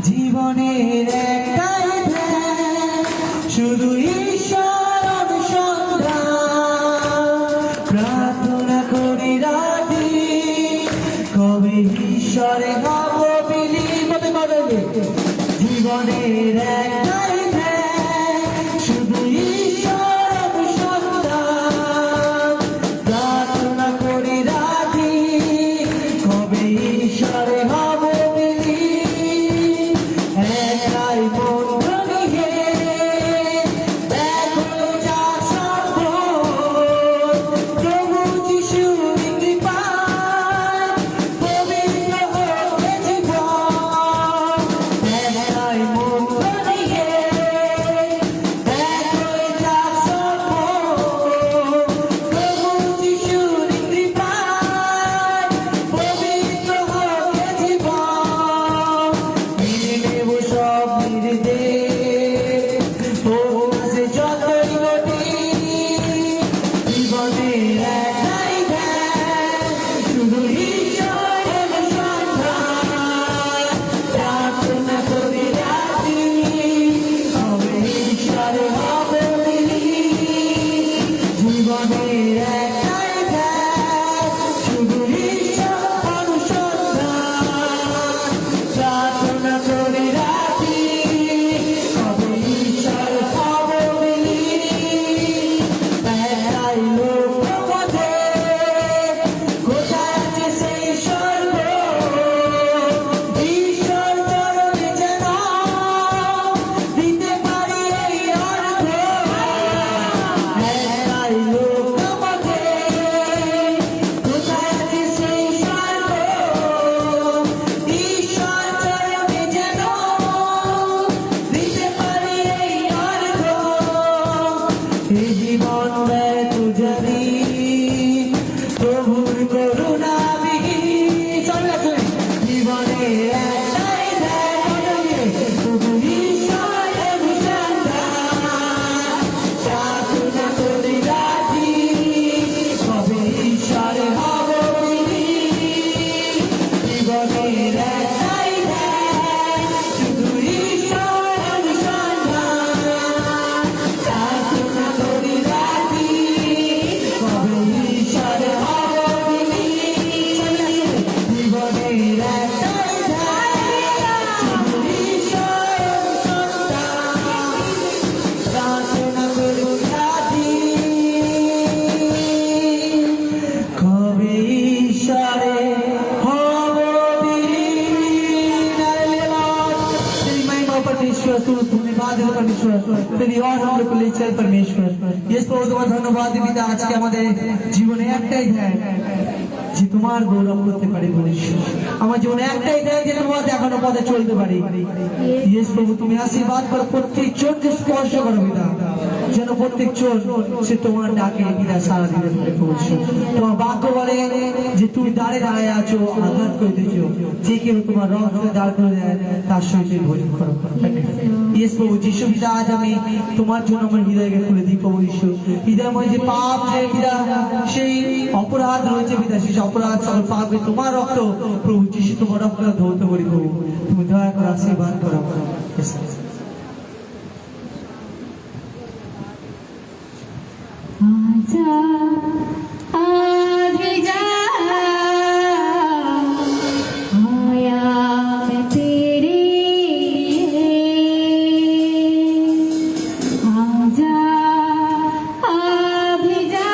জীবনের একটাই ধ্যান, শুধু ঈশ্বর অনুসন্ধান। প্রার্থনা করি রাতি, কবে ঈশ্বরে হব বিলীন। জীবনের একটাই ধ্যান, শুধু ঈশ্বর অনুসন্ধান। প্রার্থনা করি রাতি, কবে ঈশ্বরে হব বিলীন। একটাই মন্ত্র নিয়ে দেখো যা সম্ভব, প্রভু যিশুর কৃপায় পবিত্র হয়ে জীবন। একটাই মন্ত্র নিয়ে দেখো যা সম্ভব, প্রভু যিশুর কৃপায় পবিত্র হয়ে জীবন। মেনে নেব সব নির্দেশ, প্রকাশে যতই কঠিন। জীবনের একটাই ধ্যান, শুধু ঈশ্বর অনুসন্ধান। প্রার্থনা করি রাতি, কবে ঈশ্বরে হব বিলীন। জীবনের একটাই ধ্যান, শুধু ঈশ্বর অনুসন্ধান। প্রার্থনা করি রাতি, কবে ঈশ্বর হব বিলীন। একটাই লক্ষ্য পথে, কোথায় আছে সেই স্বর্গ, ঈশ্বর চরণে যেন দিতে পারি এই অর্ঘ। একটাই লক্ষ্য পথে, কোথায় আছে সেই স্বর্গ, ঈশ্বর চরণে যেন দিতে পারি এই অর্ঘ। এই জীবন ব্যয় তু জানি, প্রভুর করুণা বিহীন। জীবনে একটাই ধ্যান, শুধু ঈশ্বর অনুসন্ধান। প্রার্থনা করি রাতি, কবে ঈশ্বরে হব বিলীন। জীবনের একটাই ধ্যান, শুধু ঈশ্বর অনুসন্ধান। প্রার্থনা করি রাতি, কবে ঈশ্বরে হব বিলীন। জীবনের একটাই ধ্যান, শুধু ঈশ্বর অনুসন্ধান। প্রার্থনা করি রাতি, কবে ঈশ্বরে হব বিলীन। तेरी महिमा परमेश्वर, तू धन्यवाद है परमेश्वर, तेरी और हम लोग को ले चल परमेश्वर। ये प्रभु তোমার ধন্যবাদ পিতা, আজকে আমাদের জীবনে একটাই ধ্যান যে তোমার গৌরব করতে পারি পরমেশ্বর। আমার জীবনে একটাই ধ্যান যে তোমার দেখানো পথে চলতে পারি। ইয়েস প্রভু, তুমি আশীর্বাদ করো, প্রত্যেক জনকে স্পর্শ করো পিতা, যেন প্রত্যেক জন সে তোমার ডাকে পিতা সারা দিতে পারে পরমেশ্বর। তোমার বাক্য বলে যে তুমি দাঁড়ে দাঁড়ায় আছো, আঘাত করিতেছো, যে কেউ তোমার রক্ত দাঁড় করে দেয় তার সহিত ভোজন করো। ইয়েস প্রভু যিশু পিতা, আজ আমি তোমার জন্য আমার হৃদয়কে খুলে দিই প্রভু ঈশ্বর। হৃদয়ময় যে পাপ, যে পিতা সেই অপরাধ রয়েছে পিতা, সেই অপরাধ সকল পাপকে তোমার রক্ত প্রভু যিশু, তোমার রক্ত ধৌত করি প্রভু। তুমি দয়া করে আশীর্বাদ করো। आजा आगे जा, आया मैं तेरे लिए। आजा आगे जा,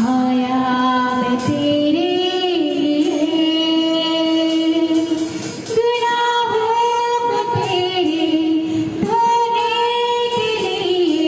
आया मैं तेरे लिए। गुनाहों को तेरे धोने के लिए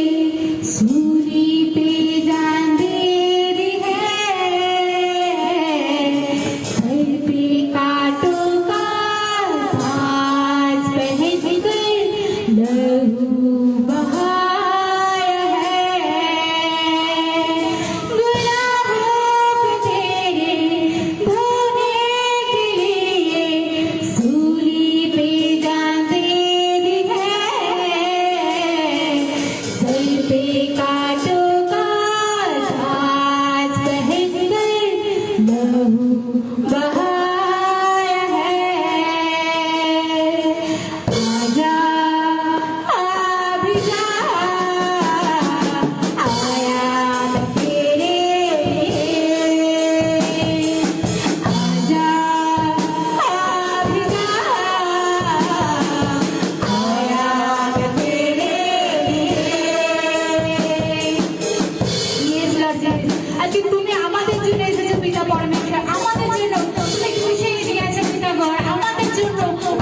आजा अभी जा आया मैं तेरे लिए आजा अभी जा आया मैं तेरे लिए Yes, Lord Jesus. আজকে তুমি আমাদের জন্য এসেছো পিতা পরমেশ্বর, আমাদের জন্য তুমি খুশি হয়ে গেছো পিতা গো, আমাদের জন্য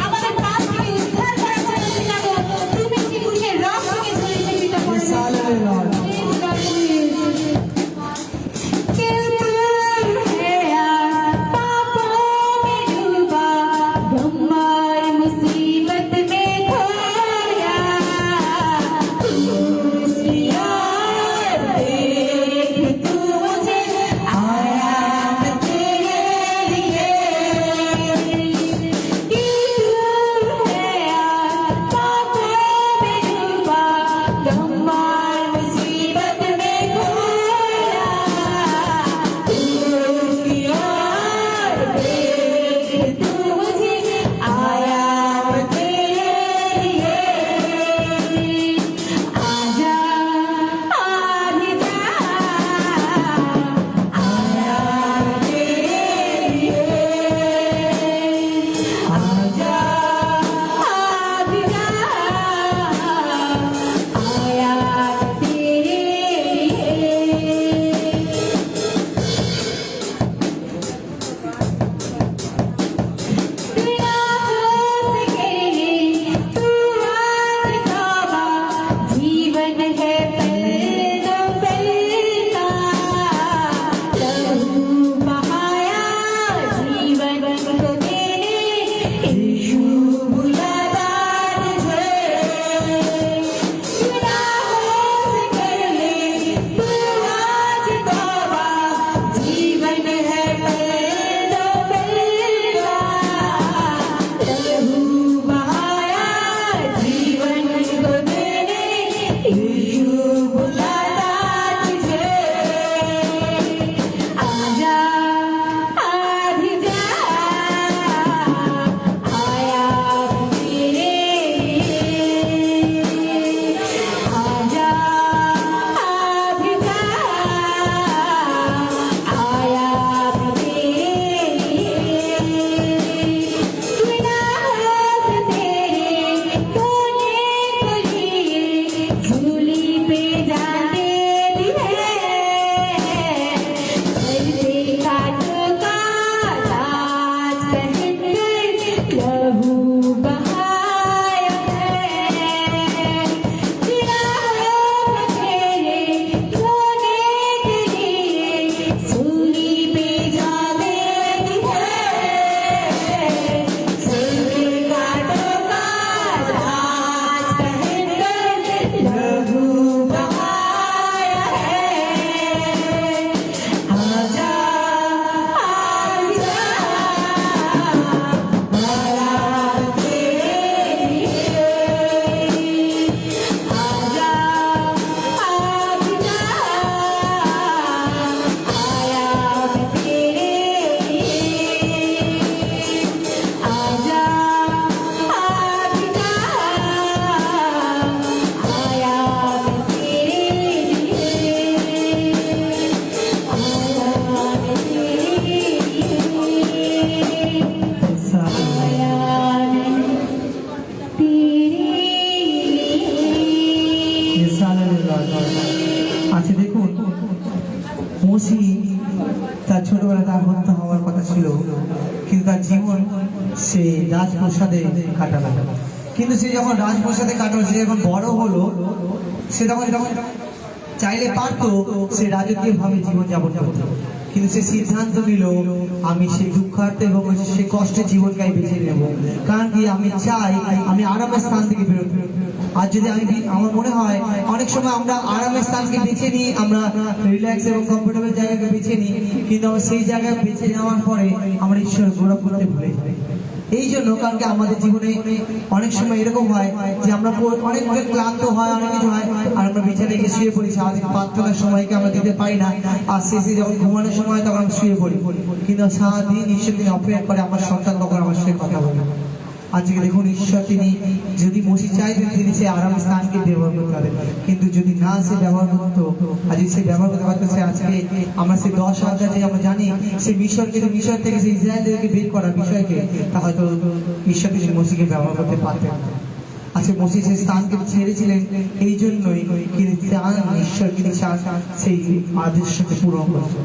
আমাদের পাপ থেকে উদ্ধার করার জন্য পিতা গো, তুমি কি খুশি রস থেকে চলেছো পিতা Yes, hallelujah, Lord. Yes, Lord Jesus. दिल दूर है यार, पापों में डूबा, गम्मार मुसीबत में खोया, तू उसकी याद देख तू मुझे आया मैं तेरे लिए। दिल दूर है यार, पापों में डूबा, गम्मार मुसीबत में खोया, तू उसकी याद देख तू मुझे आया मैं तेरे लिए। आजा अभी जा आया मैं तेरे लिए आजा अभी जा आया मैं तेरे लिए। बिना होश के तू आज तौबा, जीवन है पलकों पलका, लहू बहाया जीवन को देने यीशु बुलाता तुझे। बिना होश के तू आज तौबा, जीवन है पलकों पलका, लहू बहाया जीवन को देने यीशु बुलाता तुझे। आजा अभी जा आया तेरे लिए आजा अभी जा आया तेरे लिए। बिना होश तेरे कोने को लिए झूली पे जाते भी हैं, करते काटों का लाज पहनकर लहू बहाया है। बिना होश तेरे कोने के लिए झूली पे जाते भी हैं, करते काटों का लाज पहनकर लहू बहाया है। आजा अभी जा आया तेरे लिए आजा अभी जा आया मैं तेरे लिए आजा अभी जा आया मैं तेरे लिए आया मैं तेरे लिए Yes, hallelujah. आया मैं तेरे लिए। Yes, hallelujah, Lord. আচ্ছা দেখুন, মসি তার ছোটবেলা তার হত্যা হওয়ার কথা ছিল, কিন্তু তার জীবন সে রাজপ্রাসাদে কাটালো। কিন্তু সে যখন রাজপ্রাসাদে কাটালো, সে যখন বড় হলো, সে তখন চাইলে পারতো সে রাজকীয় ভাবে জীবন যাপন করতে, কিন্তু সে সিদ্ধান্ত নিল আমি সেই দুঃখার্থ এবং সেই কষ্টের জীবনকে বেছে নেব। কারণ কি, আমি চাই আমি আরামের স্থান থেকে বেরোতে। আর যদি আমি আমার মনে হয় অনেক সময় আমরা আরামের স্থানকে বেছে নিই, আমরা রিল্যাক্স এবং কমফোর্টেবল জায়গাকে বেছে নিই, কিন্তু আমরা সেই জায়গায় বেছে নেওয়ার পরে আমরা ঈশ্বর গৌরব করতে ভুলে যাই। এই জন্য কারণ কি আমাদের জীবনে অনেক সময় এরকম হয় যে আমরা অনেক ক্লান্ত হয়, অনেক কিছু হয়, আর আমরা বিছানায় গিয়ে শুয়ে পড়ি। সারাদিন প্রার্থনার সময়কে আমরা দিতে পারি না, আর শেষে যখন ঘুমানোর সময় তখন আমরা শুয়ে পড়ি। কিন্তু সারাদিন ঈশ্বর তিনি অপেক্ষা করে আমার সন্তান তখন আমার সাথে কথা বলে। আজকে দেখুন ঈশ্বর তিনি যদি মসি চাইতেন তিনি সেই আরাম স্থানকে ব্যবহার করতে পারেন, কিন্তু যদি না সে ব্যবহার করতো, আজকে সে ব্যবহার করতে পারতো, সে আজকে আমরা সেই 10,000 যে আমরা জানি সেই মিশর থেকে সেই ইসরায়েলদেরকে বের করার বিষয়কে, তা হয়তো ঈশ্বর তিনি মসিকে ব্যবহার করতে পারতেন। আজকে মসি সেই স্থানকে ছেড়েছিলেন এই জন্যই তিনি চান ঈশ্বর তিনি চান সেই আদেশকে পূরণ করতে।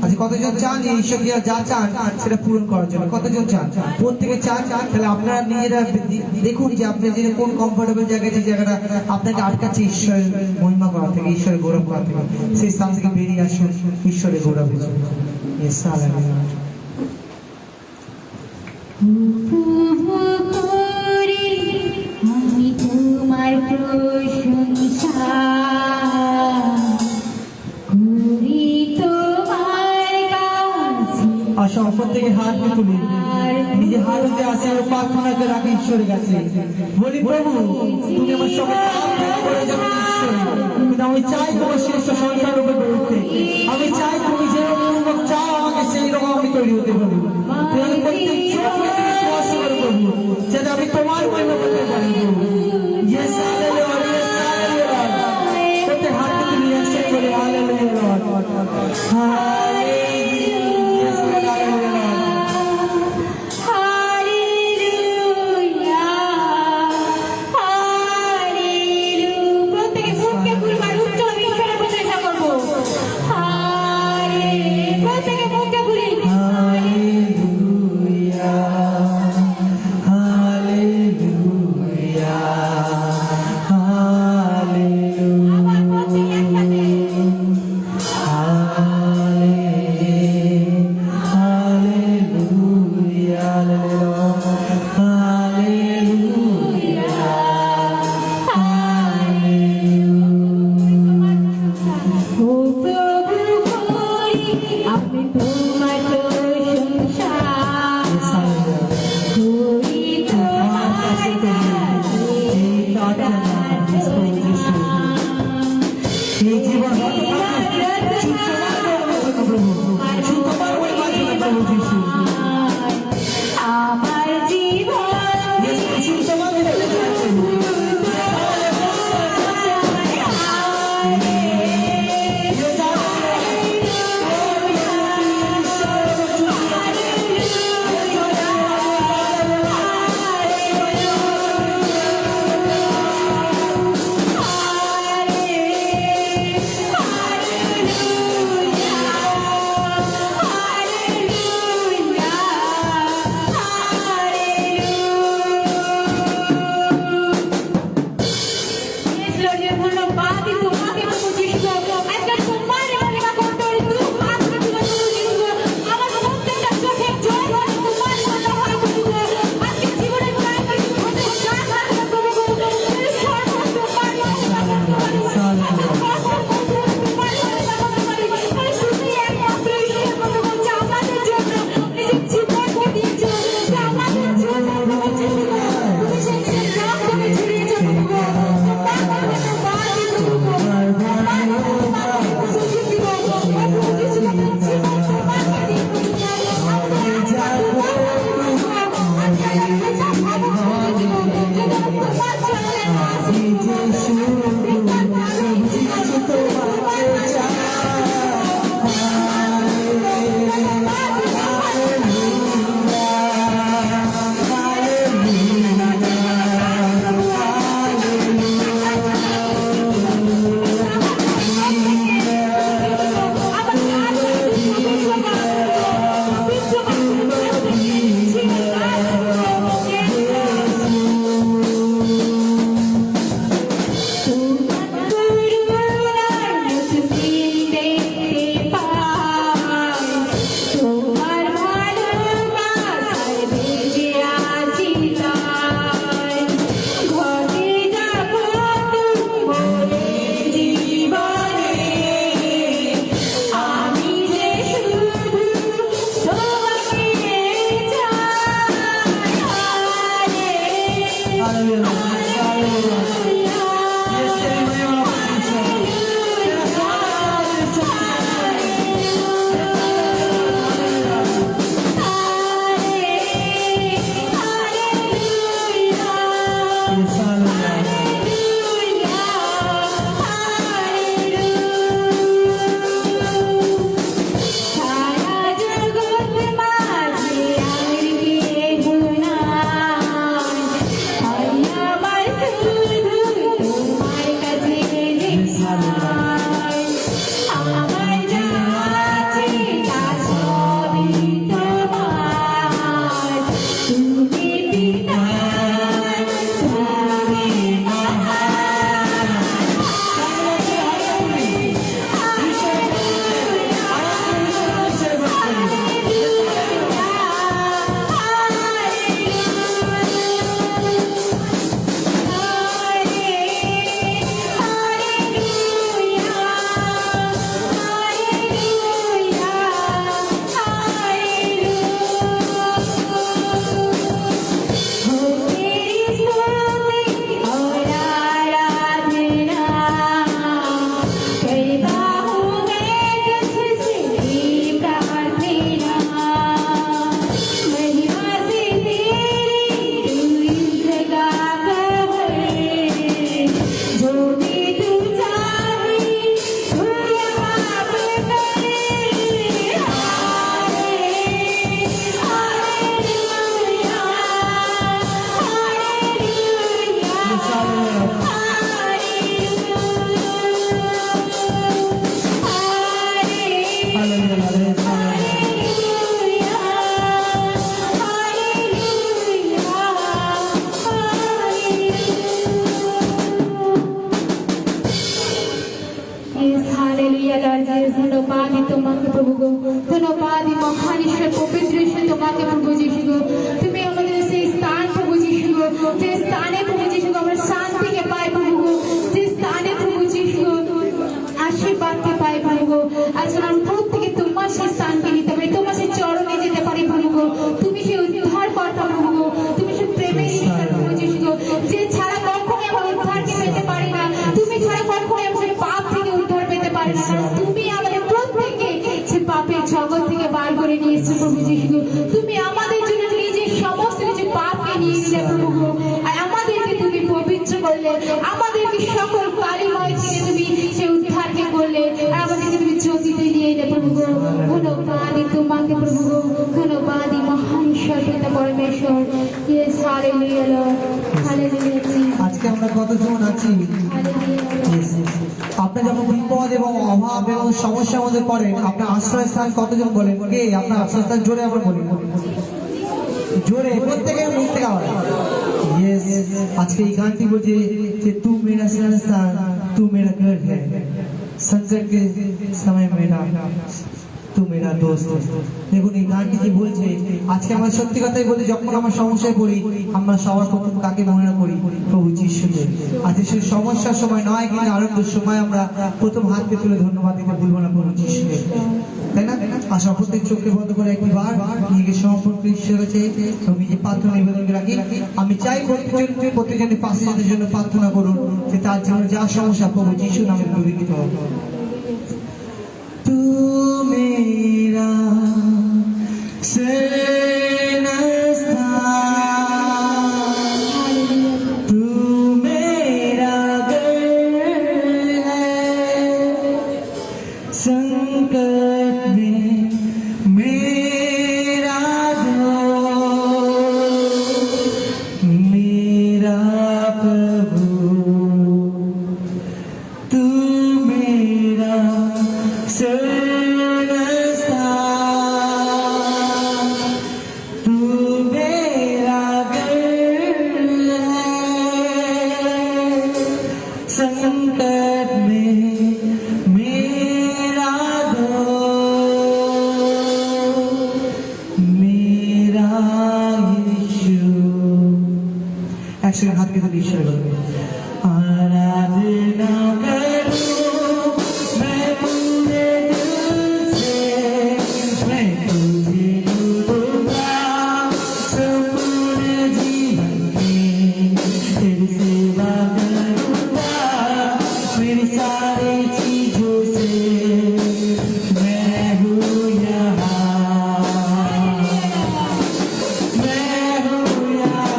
আজকে কতজন চান যে ঈশ্বরকে যা চান সেটা পূরণ করার জন্য? কতজন চান? প্রত্যেকে চান। তাহলে আপনারা নিজেরা দেখুন যে আপনি যে কোন কমফোর্টেবল জায়গায়, যে জায়গাটা আপনাকে আটকাচ্ছে ঈশ্বরের মহিমা করা থেকে, ঈশ্বরের গৌরব করা থেকে, সেই স্থান থেকে বেরিয়ে আসুন ঈশ্বরের গৌরবের জন্য। আমি তোমার প্রশংসা করি তোমার কাছে। আশা অপর থেকে হাত তুলি, নিজে হাত দিতে আসে আর প্রার্থনাকে রাখি ঈশ্বরের কাছে। বলি প্রভু তুমি আমার সঙ্গে করে যাবে ঈশ্বর, কিন্তু আমি চাই তোমার শ্রেষ্ঠ সন্তান রূপে গড়ে উঠতে। আমি চাই তুমি যেরকম চাও আমাকে সেই রকম আমি তৈরি হতে পারি। প্রত্যেক চোখকে তুমি স্পর্শ করো প্রভু, যাতে আমি তোমার মহিমা করতে পারি। Yes, hallelujah, yes, hallelujah. প্রত্যেক হাতকে তুমি একসাথে বলে hallelujah Lord, hallelujah, yes Lord, hallelujah Lord. Hallelujah, hallelujah. প্রত্যেকে মুখকে খুলবার উচ্চ ঈশ্বরের প্রশংসা করবো। প্রত্যেকে মুখকে খুলি। আবার প্রত্যেকে একসাথে। ও প্রভু করি আমি তোমার প্রশংসা করি তোমার এই জীবন আমার জীবন গো ধন্যবাদ মহান ঈশ্বর পবিত্র ঈশ্বর তোমাকে প্রভু যিশু গো তুমি আমাদের সেই স্থান প্রভু যিশু গো যে স্থানে প্রভু যিশু গো আমরা শান্তিকে পাই প্রভু গো যে স্থানে প্রভু যিশু গো আশীর্বাদকে পাই প্রভু গো আজকে আমরা প্রত্যেকে তোমার সেই স্থানকে নিতে পারি তোমার সেই চরণে যেতে পারি প্রভু গো তুমি সেই উদ্ধার কর্তা প্রভু গো তুমি সেই প্রেমের ঈশ্বর প্রভু যিশু গো যে ছাড়া কখনোই আমরা উদ্ধারকে পেতে পারি না তুমি ছাড়া কখনোই আমরা পাপ থেকে উদ্ধার পেতে পারি না কারণ তুমি আমাদের প্রত্যেককে সে পাপের জগৎ থেকে বার করে নিয়ে এসেছো প্রভু যিশু গো তুমি আমাদের জন্য নিজের সমস্ত কিছু পাপকে নিয়ে নিলে প্রভু গো আর আমাদেরকে তুমি পবিত্র করলে আমাদেরকে সকল কালিময় থেকে তুমি সে উদ্ধারকে করলে আর আমাদেরকে তুমি জ্যোতিতে নিয়ে এলে প্রভু গো ধন্যবাদ তোমাকে প্রভু গো ধন্যবাদ মহান ঈশ্বর পিতা পরমেশ্বর ইয়েস হালেলুয়া লর্ড হালেলুয়া আজকে আমরা কতজন আছি আপনার যখন বিপদ এবং অভাব এবং সমস্যার মধ্যে পড়েন আপনার আশ্রয়স্থান কতজন বলেন কে আপনার আশ্রয়স্থান জোরে আমরা বলি জোরে প্রত্যেকের মুখ থেকে আওয়াজ यस আজকে এই গানটি বলছে যে तू मेरा संस्थान तू मेरा घर है संकट के समय तू मेरा दोस्त দেখুন এই গানটি কি বলছে আজকে আমরা সত্যি কথাই বলি যখন আমরা সমস্যায় পড়ি আমরা সবার প্রথম কাকে মনে করি প্রভু যিশুকে আজকে সেই সমস্যার সময় নয় কিন্তু আনন্দের সময় আমরা প্রথম হাতকে তুলে ধন্যবাদ দিতে ভুলব না প্রভু যিশুকে তাই না আশা প্রত্যেক চোখকে বন্ধ করে একবার নিজেকে সমর্পণ ঈশ্বর কাছে এবং নিজে প্রার্থনা নিবেদন রাখি আমি চাই প্রত্যেকজনের পাশে যেতে জন্য প্রার্থনা করুন যে তার জীবনে যা সমস্যা প্রভু যিশু নামে দূরীকৃত হবে तू मेरा संस्थान तू मेरा घर है संकट में मेरा दोस्त मेरा प्रभु तू मेरा संस्थान तू मेरा घर है संकट में मेरा दोस्त मेरा यीशु একসাথে হাত কেটে ঈশ্বর করবে आराधना करूं मैं पूरे दिल से मैं तुझे लूटूंगा संपूर्ण जीवन में तेरी सेवा करूंगा मेरी सारी चीजों से मैं हूँ यहाँ मैं हूँ यहाँ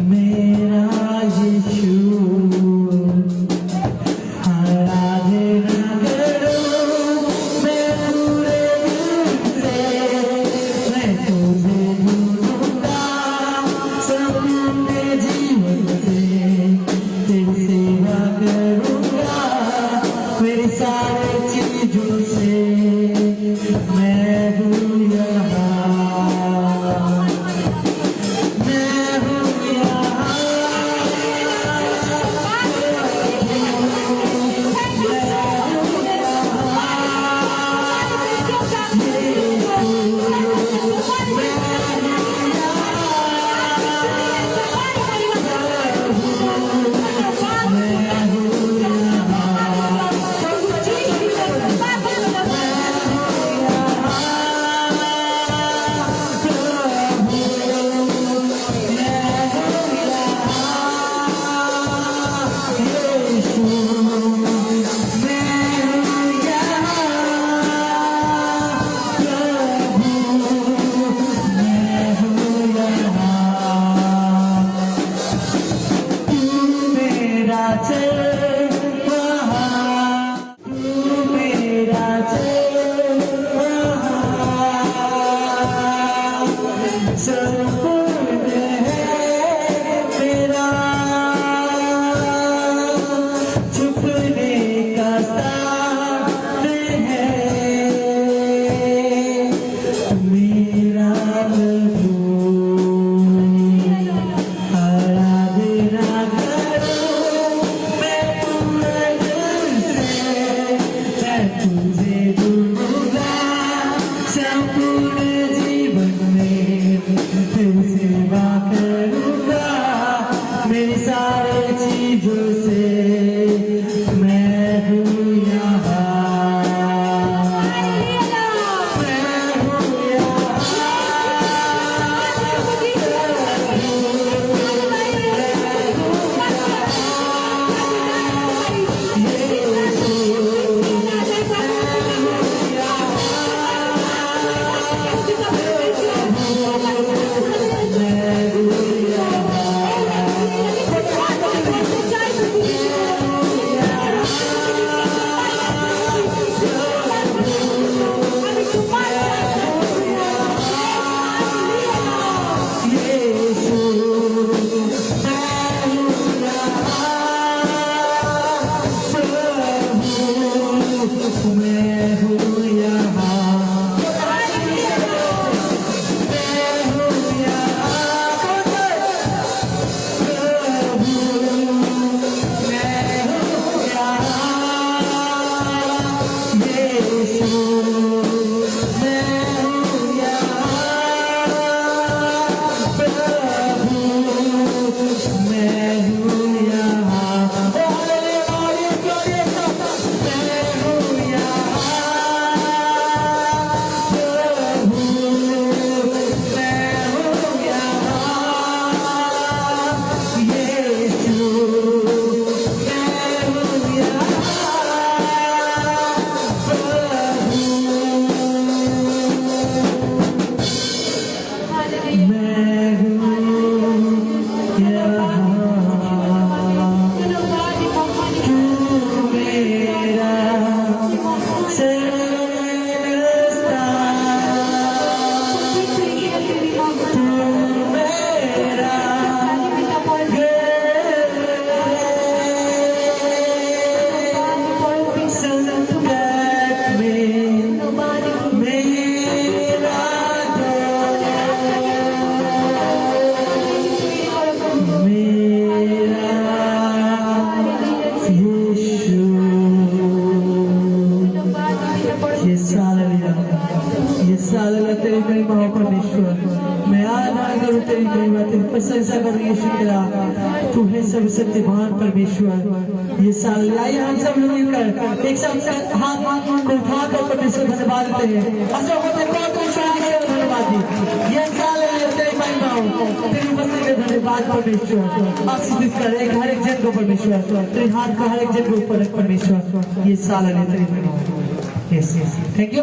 मेरा चल वहाँ, तू मेरा चल वहाँ, संपूर्ण है मेरा, छुपने का साथ है मेरा आराधना करूं मैं पूरे दिल से, मैं तुझे दूंगा संपूर्ण जीवन में, तेरी सेवा करूंगा मेरी सारी चीजों से, मैं हूँ यहाँ, मैं हूँ यहाँ। तेरी महिमा हो परमेश्वर, मैं आराधना करूं तेरी महिमा, तेरी प्रशंसा करूं यीशु तेरा, तू है सब सत्यवान परमेश्वर। ये साल आइए हम सब लोग मिलकर एक साथ हाथ को उठाकर परमेश्वर धन्यवाद देते हैं, धन्यवाद दी। ये साल तेरी महिमा हो, तेरी उपस्थिति का धन्यवाद परमेश्वर, आशीषित कर एक हर एक जन को परमेश्वर, तेरे हाथ का हर एक जन को ऊपर रख परमेश्वर, ये साल तेरी महिमा। Thank you.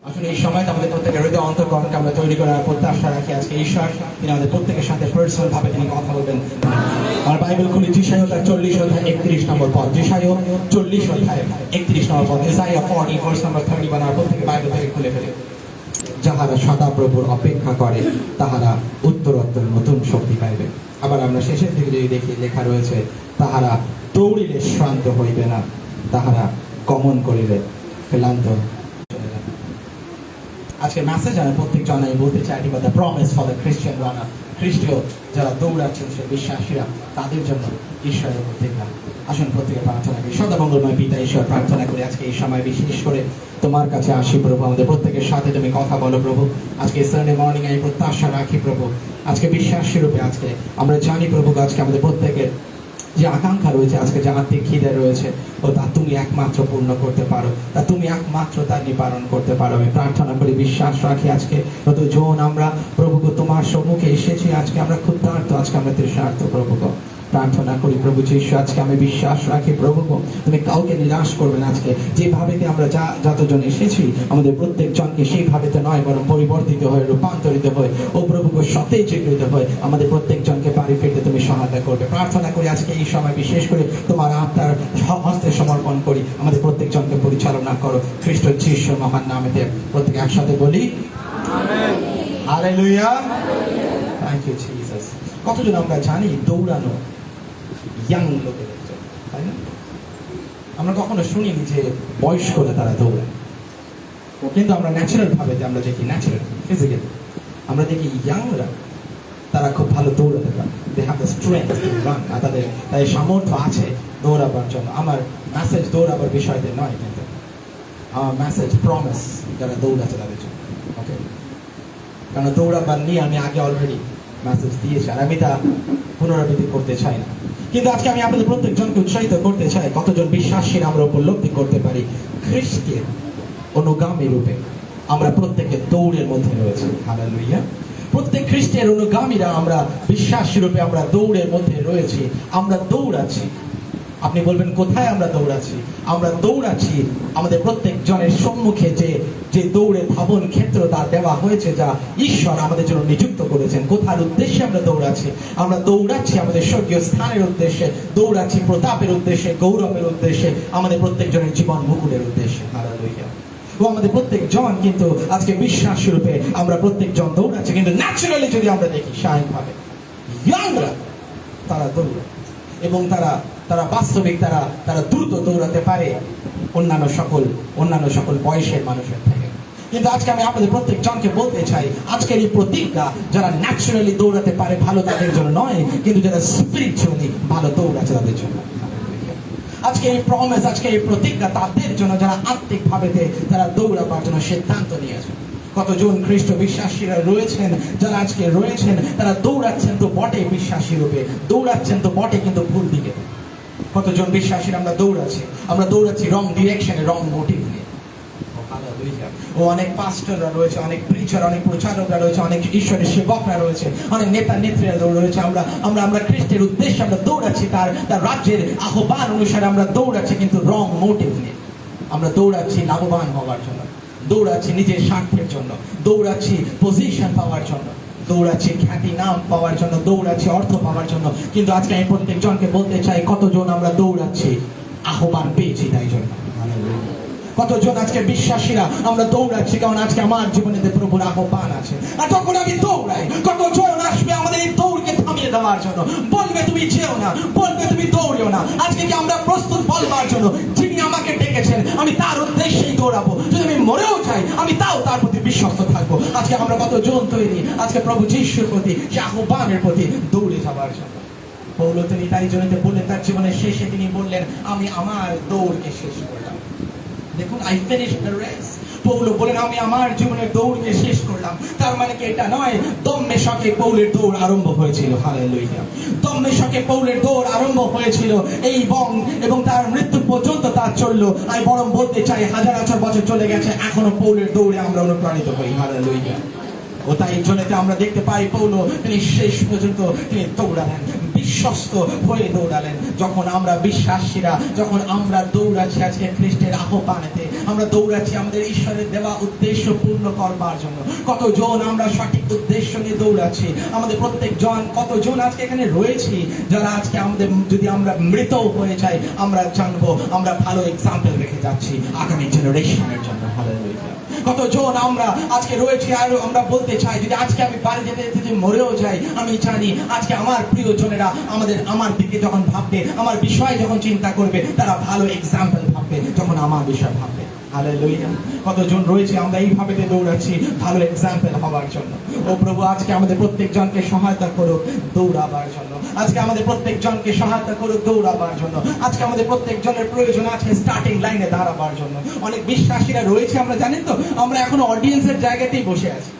আসলে এই সময়টা আমাদের প্রত্যেকের হৃদয় অন্তর্করণকে আমরা তৈরি করার প্রত্যাশা রাখি। আজকে ঈশ্বর তিনি আমাদের প্রত্যেকের সাথে পার্সোনাল ভাবে তিনি কথা বলবেন। আমার বাইবেল খুলি যিশায়া তার 40 অধ্যায় 31 নম্বর পদ, যিশায়া 40 অধ্যায় 31 নম্বর পদ, ইসাইয়া 40 ভার্স নাম্বার 31 আর প্রত্যেকে বাইবেল থেকে খুলে ফেলে। যাহারা সদা প্রভুর অপেক্ষা করে তাহারা উত্তরোত্তর নতুন শক্তি পাইবে। আবার আমরা শেষের দিকে যদি দেখি লেখা রয়েছে, তাহারা দৌড়িলে শ্রান্ত হইবে না, তাহারা গমন করিলে ক্লান্ত। আজকে মেসেজ আমি প্রত্যেক জন আমি বলতে চাই, the promise for the Christian runner, খ্রিস্টীয় যারা দৌড়াচ্ছেন সে বিশ্বাসীরা তাদের জন্য ঈশ্বরের প্রত্যেকটা। আসুন প্রত্যেকে প্রার্থনা করি। সদা মঙ্গলময় পিতা ঈশ্বর, প্রার্থনা করি আজকে এই সময় বিশেষ করে তোমার কাছে আসি প্রভু, আমাদের প্রত্যেকের সাথে তুমি কথা বলো প্রভু। আজকে সানডে মর্নিং আমি প্রত্যাশা রাখি প্রভু, আজকে বিশ্বাসী রূপে আজকে আমরা জানি প্রভু আজকে আমাদের প্রত্যেকের যে আকাঙ্ক্ষা রয়েছে, আজকে যে আত্মিক খিদে রয়েছে, ও তা তুমি একমাত্র পূর্ণ করতে পারো, তা তুমি একমাত্র তার নিবারণ করতে পারো। আমি প্রার্থনা করি, বিশ্বাস রাখি আজকে যখন আমরা প্রভুকে তোমার সম্মুখে এসেছি, আজকে আমরা ক্ষুধার্ত, আজকে আমরা তৃষ্ণার্ত প্রভুকে। প্রার্থনা করি প্রভু যিশু, আজকে আমি বিশ্বাস রাখি প্রভু তুমি কাউকে নিরাশ করবে না। আজকে যেভাবে আমরা যতজন এসেছি আমাদের প্রত্যেক জনকে সেইভাবে তো নয়, বরং পরিবর্তিত হয়ে রূপান্তরিত হয়ে ও প্রভুকে সতেজীকৃত হয়ে আমাদের প্রত্যেক জনকে বাড়ি ফিরতে তুমি সহায়তা সহায়তা করবে। প্রার্থনা করি আজকে এই সময় বিশেষ করে তোমার আত্মার হস্তে সমর্পণ করি, আমাদের প্রত্যেকজনকে পরিচালনা করো খ্রিস্ট যিশুর মহান নামেতে প্রত্যেকে একসাথে বলি হালেলুয়া। Thank you Jesus. কতজন আমরা জানি দৌড়ানো ইয়াং লোকেদের জন্য, তাই না? আমরা কখনো শুনিনি যে বয়স্করা তারা দৌড়ায়, কিন্তু আমরা ন্যাচারাল ভাবে যে আমরা দেখি, ন্যাচারাল ফিজিক্যালি আমরা দেখি ইয়াংরা তারা খুব ভালো দৌড়াতে পারে, they have the strength to run, তাদের সামর্থ্য আছে দৌড়াবার জন্য। আমার মেসেজ দৌড়াবার বিষয়তে নয়, কিন্তু আমার মেসেজ প্রমিস যারা দৌড়াচ্ছে তাদের জন্য। ওকে, কারণ দৌড়াবার নিয়ে আমি আগে অলরেডি মেসেজ দিয়েছি, আর আমি তা পুনরাবৃত্তি করতে চাই না। কিন্তু আজকে আমি আপনাদের প্রত্যেকজনকে উৎসাহিত করতে চাই, কতজন বিশ্বাসীর আমরা উপলব্ধি করতে পারি খ্রিস্টের অনুগামী রূপে আমরা প্রত্যেকে দৌড়ের মধ্যে রয়েছে। হালেলুয়া। প্রত্যেক খ্রিস্টের অনুগামীরা আমরা বিশ্বাসী রূপে আমরা দৌড়ের মধ্যে রয়েছি, আমরা দৌড়াচ্ছি। আপনি বলবেন কোথায় আমরা দৌড়াচ্ছি? আমরা দৌড়াচ্ছি আমাদের প্রত্যেক জনের সম্মুখে যে দৌড়ে ধাবন ক্ষেত্র তার দেওয়া হয়েছে, যা ঈশ্বর আমাদের জন্য নিযুক্ত করেছেন। কোথার উদ্দেশ্যে আমরা দৌড়াচ্ছি? আমরা দৌড়াচ্ছি আমাদের স্বর্গীয় স্থানের উদ্দেশ্যে, দৌড়াচ্ছি প্রতাপের উদ্দেশ্যে, গৌরবের উদ্দেশ্যে, আমাদের প্রত্যেক জনের জীবন মুকুলের উদ্দেশ্যে। হালেলুয়া। ও আমাদের প্রত্যেক জন কিন্তু আজকে বিশ্বাস রূপে আমরা প্রত্যেক জন দৌড়াচ্ছি, কিন্তু ন্যাচারালি যদি আমরা দেখি স্বাভাবিকভাবে ইয়াংরা তারা দৌড়ায় এবং তারা বাস্তবিক তারা দ্রুত দৌড়াতে পারে অন্যান্য সকল বয়সের মানুষের থেকে। কিন্তু আজকে আমি আপনাদের প্রত্যেক জনকে বলতে চাই, আজকের এই প্রতিজ্ঞা যারা ন্যাচারালি দৌড়াতে পারে ভালো তাদের জন্য নয়, কিন্তু যারা স্পিরিচুয়ালি ভালো দৌড়াচ্ছে তাদের জন্য। আজকে এই প্রমিস, আজকে এই প্রতিজ্ঞা তাদের জন্য যারা আত্মিক ভাবে তারা দৌড়াবার জন্য সিদ্ধান্ত নিয়েছে। কতজন খ্রিস্ট বিশ্বাসীরা রয়েছেন যারা আজকে রয়েছেন, তারা দৌড়াচ্ছেন তো বটে বিশ্বাসী রূপে, দৌড়াচ্ছেন তো বটে কিন্তু ভুল দিকে। কতজন বিশ্বাসীরা আমরা দৌড়াচ্ছি রং ডিরেকশনে, রং মোটিভ নিয়ে। ও অনেক পাস্টররা রয়েছে, অনেক প্রিচার, অনেক প্রচারকরা রয়েছে, অনেক ঈশ্বরের সেবকরা রয়েছে, অনেক নেতা নেত্রীরা রয়েছে। আমরা খ্রিস্টের উদ্দেশ্যে আমরা দৌড়াচ্ছি, তার রাজ্যের আহ্বান অনুসারে আমরা দৌড়াচ্ছি, কিন্তু রং মোটিভ নিয়ে। আমরা দৌড়াচ্ছি লাভবান হওয়ার জন্য, দৌড়াচ্ছি নিজের স্বার্থের জন্য, দৌড়াচ্ছি পজিশন পাওয়ার জন্য, দৌড়াচ্ছি খ্যাতি নাম পাওয়ার জন্য, দৌড়াচ্ছি অর্থ পাওয়ার জন্য। কিন্তু আজকে আমি প্রত্যেক জনকে বলতে চাই, কতজন আমরা দৌড়াচ্ছি আহ্বান পেয়েছি তাই জন্য। কতজন আজকে বিশ্বাসীরা আমরা দৌড়াচ্ছি কারণ আজকে আমার জীবনে প্রভুর আহ্বান আছে। আর তখন আমি দৌড়াই, কতজন আসবে আমাদের এই দৌড়কে থামিয়ে দেওয়ার জন্য, বলবে তুমি যেও না, বলবে তুমি দৌড়িও না। আজকে কি আমরা প্রস্তুত বলবার জন্য যিনি আমাকে ডেকেছেন আমি তার উদ্দেশ্যেই দৌড়াবো, যদি আমি মরেও যাই আমি তাও তার প্রতি বিশ্বস্ত থাকবো। আজকে আমরা কতজন তৈরি আজকে প্রভু যিশুর প্রতি, সে আহ্বানের প্রতি দৌড়ে যাবার জন্য? পৌল তিনি তাই জন্য বললেন, তার জীবনের শেষে তিনি বললেন, আমি আমার দৌড়কে শেষ করলাম। দেখুন, I finished the race. Paul বলেন, আমি আমার জীবনের দৌড়কে শেষ করলাম। তার মানে কি এটা নয় দম্মেশকে পৌলের দৌড় আরম্ভ হয়েছিল? হালেলুয়া। দম্মেশকে পৌলের দৌড় আরম্ভ হয়েছিল এবং তার মৃত্যু পর্যন্ত তার চললো। আমি বরং বলতে চাই, হাজার হাজার বছর চলে গেছে, এখনো পৌলের দৌড়ে আমরা অনুপ্রাণিত হই। হালেলুয়া। ও তাই জন্যতে আমরা দেখতে পাই পৌল তিনি শেষ পর্যন্ত তিনি দৌড়ালেন, বিশ্বস্ত হয়ে দৌড়ালেন। যখন আমরা বিশ্বাসীরা, যখন আমরা দৌড়াচ্ছি আজকে খ্রিস্টের আহ্বানেতে, আমরা দৌড়াচ্ছি আমাদের ঈশ্বরের দেওয়া উদ্দেশ্য পূর্ণ করবার জন্য। কতজন আমরা সঠিক উদ্দেশ্য নিয়ে দৌড়াচ্ছি? আমাদের প্রত্যেক জন, কতজন আজকে এখানে রয়েছি যারা আজকে আমাদের যদি আমরা মৃত হয়ে যাই, আমরা জানবো আমরা ভালো এক্সাম্পল রেখে যাচ্ছি আগামী জেনারেশনের জন্য। হালেলুয়া। কতজন আমরা আজকে রয়েছি আর আমরা বলতে চাই, যদি আজকে আমি বাড়ি যেতে যেতে মরেও যাই, আমি জানি আজকে আমার প্রিয়জনেরা আমার দিকে যখন ভাববে, আমার বিষয় যখন চিন্তা করবে, তারা ভালো এক্সাম্পল ভাববে যখন আমার বিষয় ভাববে। হালেলুয়া। কতজন রয়েছে আমরা এইভাবে দৌড়াচ্ছি ভালো এক্সাম্পল হওয়ার জন্য। ও প্রভু, আজকে আমাদের প্রত্যেক জনকে সহায়তা করুক দৌড়াবার জন্য। আজকে আমাদের প্রত্যেক জনকে সহায়তা করুক দৌড়াবার জন্য। আজকে আমাদের প্রত্যেক জনের প্রয়োজন আছে স্টার্টিং লাইনে দাঁড়াবার জন্য। অনেক বিশ্বাসীরা রয়েছে, আমরা জানেন তো, আমরা এখন অডিয়েন্সের জায়গাতেই বসে আছি।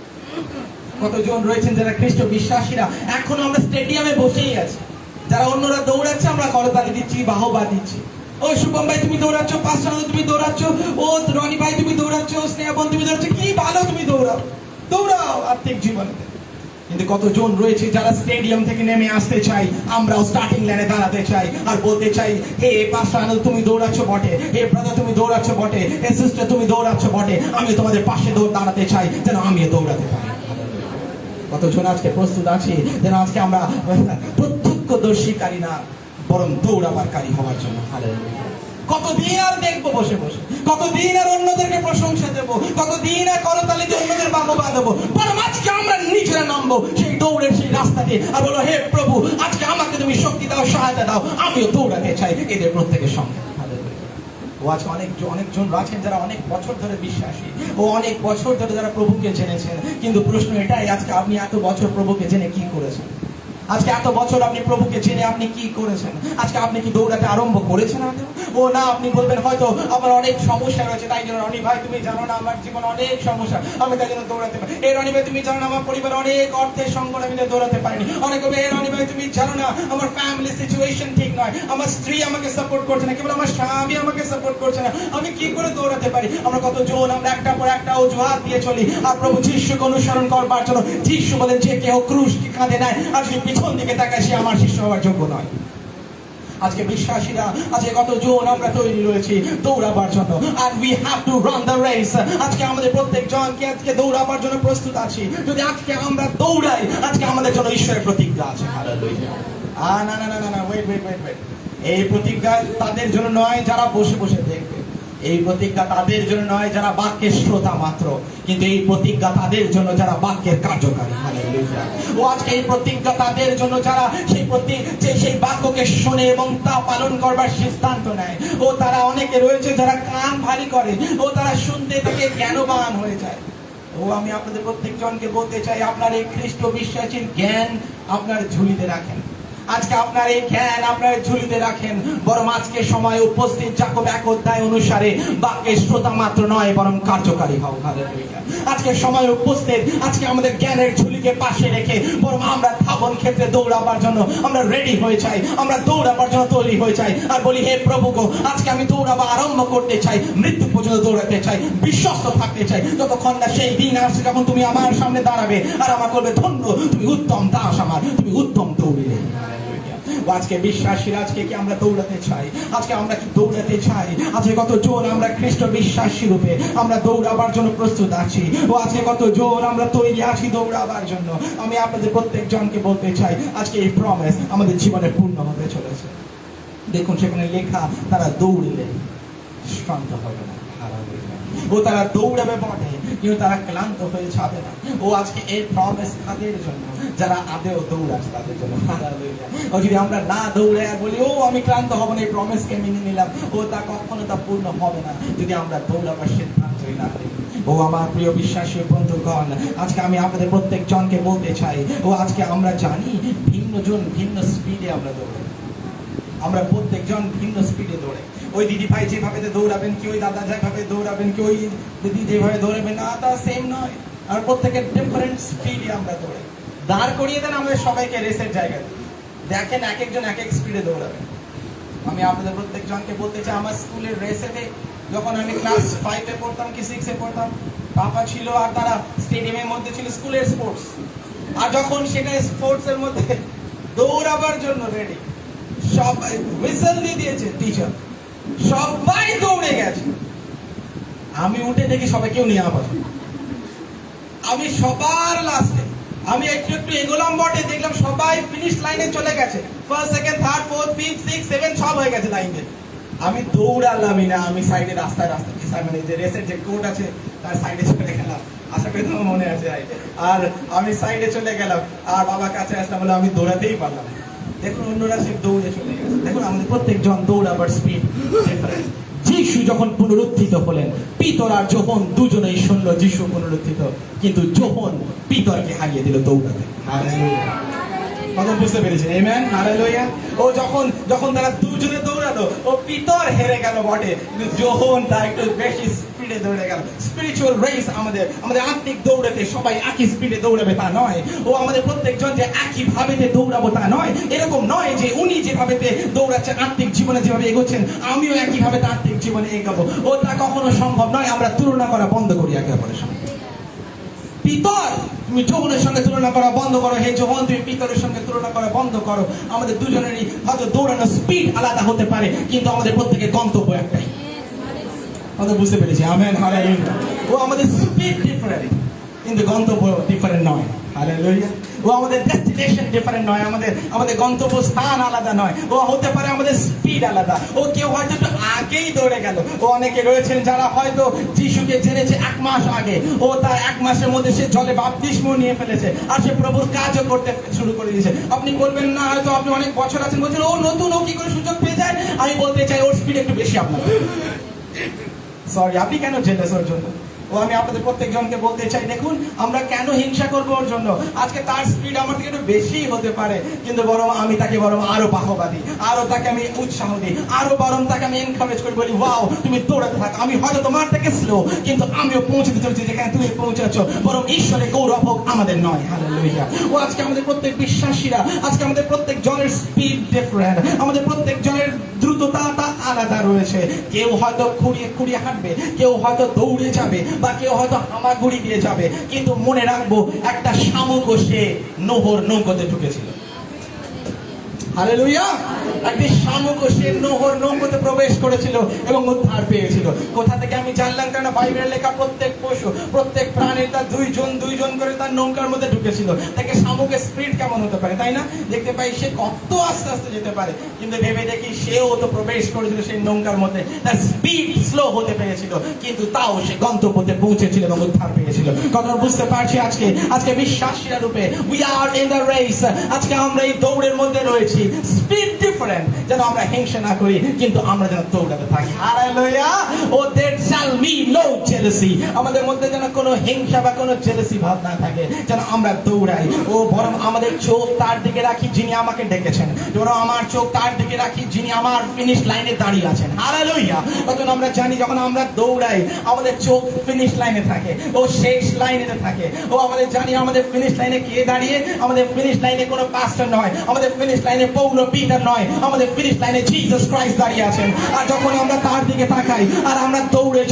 কতজন রয়েছেন যারা খ্রিস্ট বিশ্বাসীরা এখন আমরা স্টেডিয়ামে বসেই আছি। যারা অন্যরা দৌড়াচ্ছে আমরা করতালি দিচ্ছি, বাহবা দিচ্ছি। ও শুভম ভাই তুমি দৌড়াচ্ছ, পাঁচটা তুমি দৌড়াচ্ছ, ও রনি ভাই তুমি দৌড়াচ্ছ, স্নেহাবন তুমি দৌড়াচ্ছ, কি ভালো তুমি দৌড়াও আর্থিক জীবনে। কিন্তু কতজন রয়েছে যারা স্টেডিয়াম থেকে নেমে আসতে চাই, আমরাও স্টার্টিং লাইনে দাঁড়াতে চাই আর বলতে চাই, হে পাঁচটা তুমি দৌড়াচ্ছ বটে, হে ব্রাদার তুমি দৌড়াচ্ছ বটে, হে সিস্টার তুমি দৌড়াচ্ছ বটে, আমি তোমাদের পাশে দাঁড়াতে চাই যেন আমিও দৌড়াতে পারি। কতজন আজকে প্রস্তুত আছি যেন আজকে আমরা প্রত্যুত্তর প্রত্যক্ষদর্শীকারী না, বরং দৌড়াবারকারী হওয়ার জন্য। হালেলুয়া। কতদিন আর দেখবো বসে বসে, কতদিন আর অন্যদেরকে প্রশংসা দেবো, কতদিন আর করতালিতে অন্যদের বাহবা দেবো, বরং আজকে আমরা নিজেরা নামবো সেই দৌড়ের সেই রাস্তা দিয়ে আর বলো, হে প্রভু, আজকে আমাকে তুমি শক্তি দাও, সহায়তা দাও, আমিও দৌড়াতে চাই এদের প্রত্যেকের সঙ্গে। ও আজকে অনেকজন আছেন যারা অনেক বছর ধরে বিশ্বাসী, ও অনেক বছর ধরে যারা প্রভুকে জেনেছেন, কিন্তু প্রশ্ন এটাই, আজকে আপনি এত বছর প্রভুকে জেনে কি করেছেন? আজকে এত বছর আপনি প্রভুকে জেনে আপনি কি করেছেন? আজকে আপনি কি দৌড়াতে আরম্ভ করেছেন? ও না, আপনি বলবেন হয়তো আমার অনেক সমস্যা রয়েছে, তাই জন্য রনি ভাই তুমি জানো না আমার জীবন অনেক সমস্যা, আমি তাই জন্য দৌড়াতে পারি। এই রনি ভাই তুমি জানো না আমার পরিবার অনেক অর্থের সংকট, আমি দৌড়াতে পারিনি। অনেক বলবে, এই রনি ভাই তুমি জানো না আমার ফ্যামিলি সিচুয়েশন ঠিক নয়, আমার স্ত্রী আমাকে সাপোর্ট করছে না, কেবল আমার স্বামী আমাকে সাপোর্ট করছে না, আমি কি করে দৌড়াতে পারি? আমরা কতজন আমরা একটা পর একটা অজুহাত দিয়ে চলি। আর প্রভু যিশুকে অনুসরণ করবার জন্য যিশু বলেন, যে কেউ ক্রুশ কাঁধে নেয় আর যদি পিছন দিকে তাকায় সে আমার শিষ্য হওয়ার যোগ্য নয়। আজকে বিশ্বাসীরা আজকে কতজন আমরা তৈরি রয়েছি দৌড়াবার জন্য, আর we have to run the race. আজকে আমাদের প্রত্যেকজনকে আজকে দৌড়াবার জন্য প্রস্তুত আছি। যদি আজকে আমরা দৌড়াই, আজকে আমাদের জন্য ঈশ্বরের প্রতিজ্ঞা আছে। হালেলুয়া। না না না না না, ওয়েট ওয়েট ওয়েট ওয়েট। এই প্রতিজ্ঞা তাদের জন্য নয় যারা বসে বসে দেখবে, এই প্রতিজ্ঞা তাদের জন্য নয় যারা বাক্যের শ্রোতা মাত্র, কিন্তু এই প্রতিজ্ঞা তাদের জন্য যারা বাক্যের কার্যকারী। হালেলুয়া। ও আজকে এই প্রতিজ্ঞা তাদের জন্য যারা সেই বাক্যকে শোনে এবং তা পালন করবার সিদ্ধান্ত নেয়। ও তারা অনেকে রয়েছে যারা কান ভারী করে, ও তারা শুনতে থেকে জ্ঞানবান হয়ে যায়। ও আমি আপনাদের প্রত্যেকজনকে বলতে চাই, আপনার এই খ্রিস্ট বিশ্বাসীর জ্ঞান আপনার ঝুলিতে রাখেন। আজকে আপনার এই জ্ঞান আপনার ঝুলিতে রাখেন, বরং আজকে সময় উপস্থিত যাকব 1 অধ্যায় অনুসারে বাক্যের শ্রোতা মাত্র নয় বরং কার্যকারী হও। হালেলুয়া। আজকে সময় উপস্থিত, আজকে আমাদের জ্ঞানের ঝুলিকে পাশে রেখে বরং আমরা ধাবন ক্ষেত্রে দৌড়াবার জন্য আমরা রেডি হয়ে চাই, আমরা দৌড়াবার জন্য তৈরি হয়ে চাই আর বলি, হে প্রভু গো, আজকে আমি দৌড়াবা আরম্ভ করতে চাই, মৃত্যু পর্যন্ত দৌড়াতে চাই, বিশ্বস্ত থাকতে চাই, যতক্ষণ না সেই দিন আসছে যখন তুমি আমার সামনে দাঁড়াবে আর আমার বলবে, ধন্য তুমি উত্তম দাস আমার, তুমি উত্তম দৌড়িলে। আজকে বিশ্বাসীরা আজকে কি আমরা দৌড়াতে চাই? আজকে আমরা কি দৌড়াতে চাই? আজকে কত জোর আমরা খ্রিস্ট বিশ্বাসী রূপে আমরা দৌড়াবার জন্য প্রস্তুত আছি। ও আজকে কত জোর আমরা তৈরি আছি দৌড়াবার জন্য। আমি আপনাদের প্রত্যেকজনকে বলতে চাই, আজকে এই প্রমিস আমাদের জীবনে পূর্ণ হতে চলেছে। দেখুন সেখানে লেখা, তারা দৌড়লে শ্রান্ত হবে না। ও তারা দৌড়াবে বটে, কিন্তু তারা ক্লান্ত হয়ে যাবে না। ও আজকে এই প্রমিস তাদের জন্য যারা আদেও দৌড়াচ্ছে তাদের জন্য। ও যদি আমরা না দৌড়ে আর বলি, ও আমি ক্লান্ত হব না, এই প্রমিসকে মেনে নিলাম, ও তা কখনো তা পূর্ণ হবে না যদি আমরা দৌড়াবার সিদ্ধান্তই না নিই। ও আমার প্রিয় বিশ্বাসী বন্ধুগণ, আজকে আমি আপনাদের প্রত্যেকজনকে বলতে চাই, ও আজকে আমরা জানি ভিন্ন জন ভিন্ন স্পিডে আমরা দৌড়াই, আমরা প্রত্যেকজন ভিন্ন স্পিডে দৌড়ে। ওই দিদি ভাই যেভাবে দৌড়াবেন, কি ওই দাদা যেভাবে দৌড়াবেন, কি ওই দিদি যেভাবে দৌড়াবেন, না তা সেম নয়। আর প্রত্যেকের ডিফারেন্ট স্পিডে আমরা দৌড়াই। দাঁড় করিয়ে দেন আমরা সবাইকে রেসের জায়গায়, দেখেন এক একজন এক এক স্পিডে দৌড়াবেন। আমি আপনাদের প্রত্যেকজনকে বলতে চাই, আমার স্কুলের রেসেতে যখন আমি ক্লাস 5-এ পড়তাম কি 6-এ পড়তাম, পাপা ছিল আর তারা স্টেডিয়ামের মধ্যে ছিল স্কুলের স্পোর্টস, আর যখন সেটা স্পোর্টসের মধ্যে দৌড়াবার জন্য রেডি, সবাই হুইসেল দিয়ে দিয়েছে টিচার, সবাই দৌড়ে গেছে, আমি উঠে দেখি সবাই কেউ নিয়ে আবার, আমি সবার লাস্টে, আমি একটু একটু এগোলাম বটে, দেখলাম সবাই ফিনিশ লাইনে চলে গেছে, first second third fourth fifth six seven সব হয়ে গেছে লাইনে। আমি দৌড়ালামই না, আমি সাইডে রাস্তায় মানে যে রেসের যে কোর্ট আছে তার সাইডে চলে গেলাম, আশা করি তোমার মনে আছে। আর আমি সাইডে চলে গেলাম আর বাবার কাছে আসলাম, বলে আমি দৌড়াতেই পারলাম। দেখুন অন্যরা সে দৌড়ে চলে গেছে। দেখুন আমাদের প্রত্যেকজন দৌড়াবার স্পিড ডিফারেন্ট। যিশু যখন পুনরুত্থিত হলেন, পিতর আর যোহন দুজনেই শুনলো যিশু পুনরুত্থিত, কিন্তু যোহন পিতরকে হারিয়ে দিল দৌড়াতে। হালেলুয়া। কথা বুঝতে পেরেছেন? আমেন। হালেলুয়া। ও যখন তারা দুজনে দৌড়ালো, ও পিতর হেরে গেল বটে, কিন্তু যোহন তার একটু বেশি স্পিডে দৌড়ে গেল। স্পিরিচুয়াল রেস আমাদের আত্মিক দৌড়াতে সবাই একই স্পিডে দৌড়াবে তা নয়। ও আমাদের প্রত্যেকজন যে একই ভাবে দৌড়াবো তা নয়। এরকম নয় যে উনি যেভাবে দৌড়াচ্ছেন আত্মিক জীবনে যেভাবে এগোচ্ছেন আমিও একই ভাবে আত্মিক জীবনে এগোবো, ও তা কখনো সম্ভব নয়। আমরা তুলনা করা বন্ধ করি একে অপরের সঙ্গে। পিতর তুমি যোহনের সঙ্গে তুলনা করা বন্ধ করো, হে যোহন তুমি পিতরের সঙ্গে তুলনা করা বন্ধ করো। আমাদের দুজনেরই হয়তো দৌড়ানোর স্পিড আলাদা হতে পারে, কিন্তু আমাদের প্রত্যেকের গন্তব্য একটাই। কথা বুঝতে পেরেছি? আমেন। হালেলুয়া। ও আমাদের স্পিড ডিফারেন্ট, কিন্তু গন্তব্য ডিফারেন্ট নয়। হালেলুয়া। ও ও আমাদের ডেস্টিনেশন ডিফারেন্ট নয়, আমাদের গন্তব্যস্থান আলাদা নয়। ও হতে পারে আমাদের স্পিড আলাদা। ও কেউ হয়তো একটু আগেই দৌড়ে গেল। ও অনেকে রয়েছেন যারা হয়তো যিশুকে জেনেছে 1 মাস আগে। ও তার 1 মাসের মধ্যে সে জলে বাপতিস্ম নিয়ে ফেলেছে, আর সে প্রভুর কাজও করতে শুরু করে দিয়েছে। আপনি বলবেন না, হয়তো আপনি অনেক বছর আছেন, বলছেন ও নতুন, ও কি করে সুযোগ পেয়ে যায়? আমি বলতে চাই ওর স্পিড একটু বেশি আপনার। সরি, আপনি কেন জেলাস ওর জন্য? ও আমি আপনাদের প্রত্যেকজনকে বলতে চাই, দেখুন আমরা কেন হিংসা করবো ওর জন্য? আজকে তার স্পিড আমার থেকে একটু বেশি হতে পারে, কিন্তু বরং আমি তাকে বরং আরো বাহবা দিই, আরো তাকে আমি উৎসাহ দিই, আরো বরং তাকে আমি এনকারেজ করে বলি, ওয়াও তুমি দৌড়াতে থাক, আমি হয়তো তোমার থেকে স্লো, কিন্তু আমিও পৌঁছতে চলছি যেখানে তুমি পৌঁছাচ্ছ। বরং ঈশ্বরের গৌরব হোক আমাদের নয়। হালেলুয়া। ও আজকে আমাদের প্রত্যেক বিশ্বাসীরা, আজকে আমাদের প্রত্যেক জনের স্পিড ডিফারেন্ট, আমাদের প্রত্যেক জনের দ্রুততা তা আলাদা রয়েছে। কেউ হয়তো খুঁড়িয়ে খুঁড়িয়ে হাঁটবে, কেউ হয়তো দৌড়ে যাবে, বা কেউ হয়তো হামাগুড়ি দিয়ে যাবে, কিন্তু মনে রাখবো একটা শামুক সে নোহর নৌকোতে ঢুকেছিল। হালেলুয়া। একটি শামুক সে নোহর নৌকোতে প্রবেশ করেছিল এবং উদ্ধার পেয়েছিল। কোথা থেকে আমি জানলাম? কেন বাইবেলের লেখা প্রত্যেক পশু, প্রত্যেক প্রাণীর তার দুইজন করে তার নৌকার মধ্যে ঢুকেছিল। তাকে শামুকের স্পিড কেমন হতে পারে, তাই না? দেখতে পাই সে কত আস্তে আস্তে যেতে পারে, কিন্তু ভেবে দেখি সেও তো প্রবেশ করেছিল সেই নৌকার মধ্যে, তার স্পিড স্লো হতে পেরেছিল, কিন্তু তাও সে গন্তব্যতে পৌঁছেছিল এবং উদ্ধার পেয়েছিল। কথা বুঝতে পারছি? আজকে বিশ্বাসীরা রূপে we are in the race. আজকে আমরা এই দৌড়ের মধ্যে রয়েছি। স্পিড ডিফারেন্ট, যেন আমরা হিংসা না করি, কিন্তু আমরা যেন দৌড়াতে থাকি। Hallelujah. Oh there shall be no jealousy। আমাদের মধ্যে যেন কোনো হিংসা বা কোনো জেলাসি ভাব না থাকে, যেন আমরা দৌড়াই। ও বরং আমাদের চোখ তার দিকে রাখি যিনি আমাকে ডেকেছেন, বরং আমার চোখ তার দিকে রাখি যিনি আমার ফিনিশ লাইনে দাঁড়িয়ে আছেন। হালেলুয়া। তখন আমরা জানি যখন আমরা দৌড়াই আমাদের চোখ ফিনিশ লাইনে থাকে, ও শেষ লাইনে থাকে। ও আমাদের জানি আমাদের ফিনিশ লাইনে কে দাঁড়িয়ে? আমাদের ফিনিশ লাইনে কোনো পাস্টর নয়, আমাদের ফিনিশ লাইনে পৌল পিটার নয়, আমাদের ফিনিশ লাইনে জিসাস ক্রাইস্ট দাঁড়িয়ে আছেন। আর যখন আমরা তার দিকে তাকাই আর আমরা দৌড়ে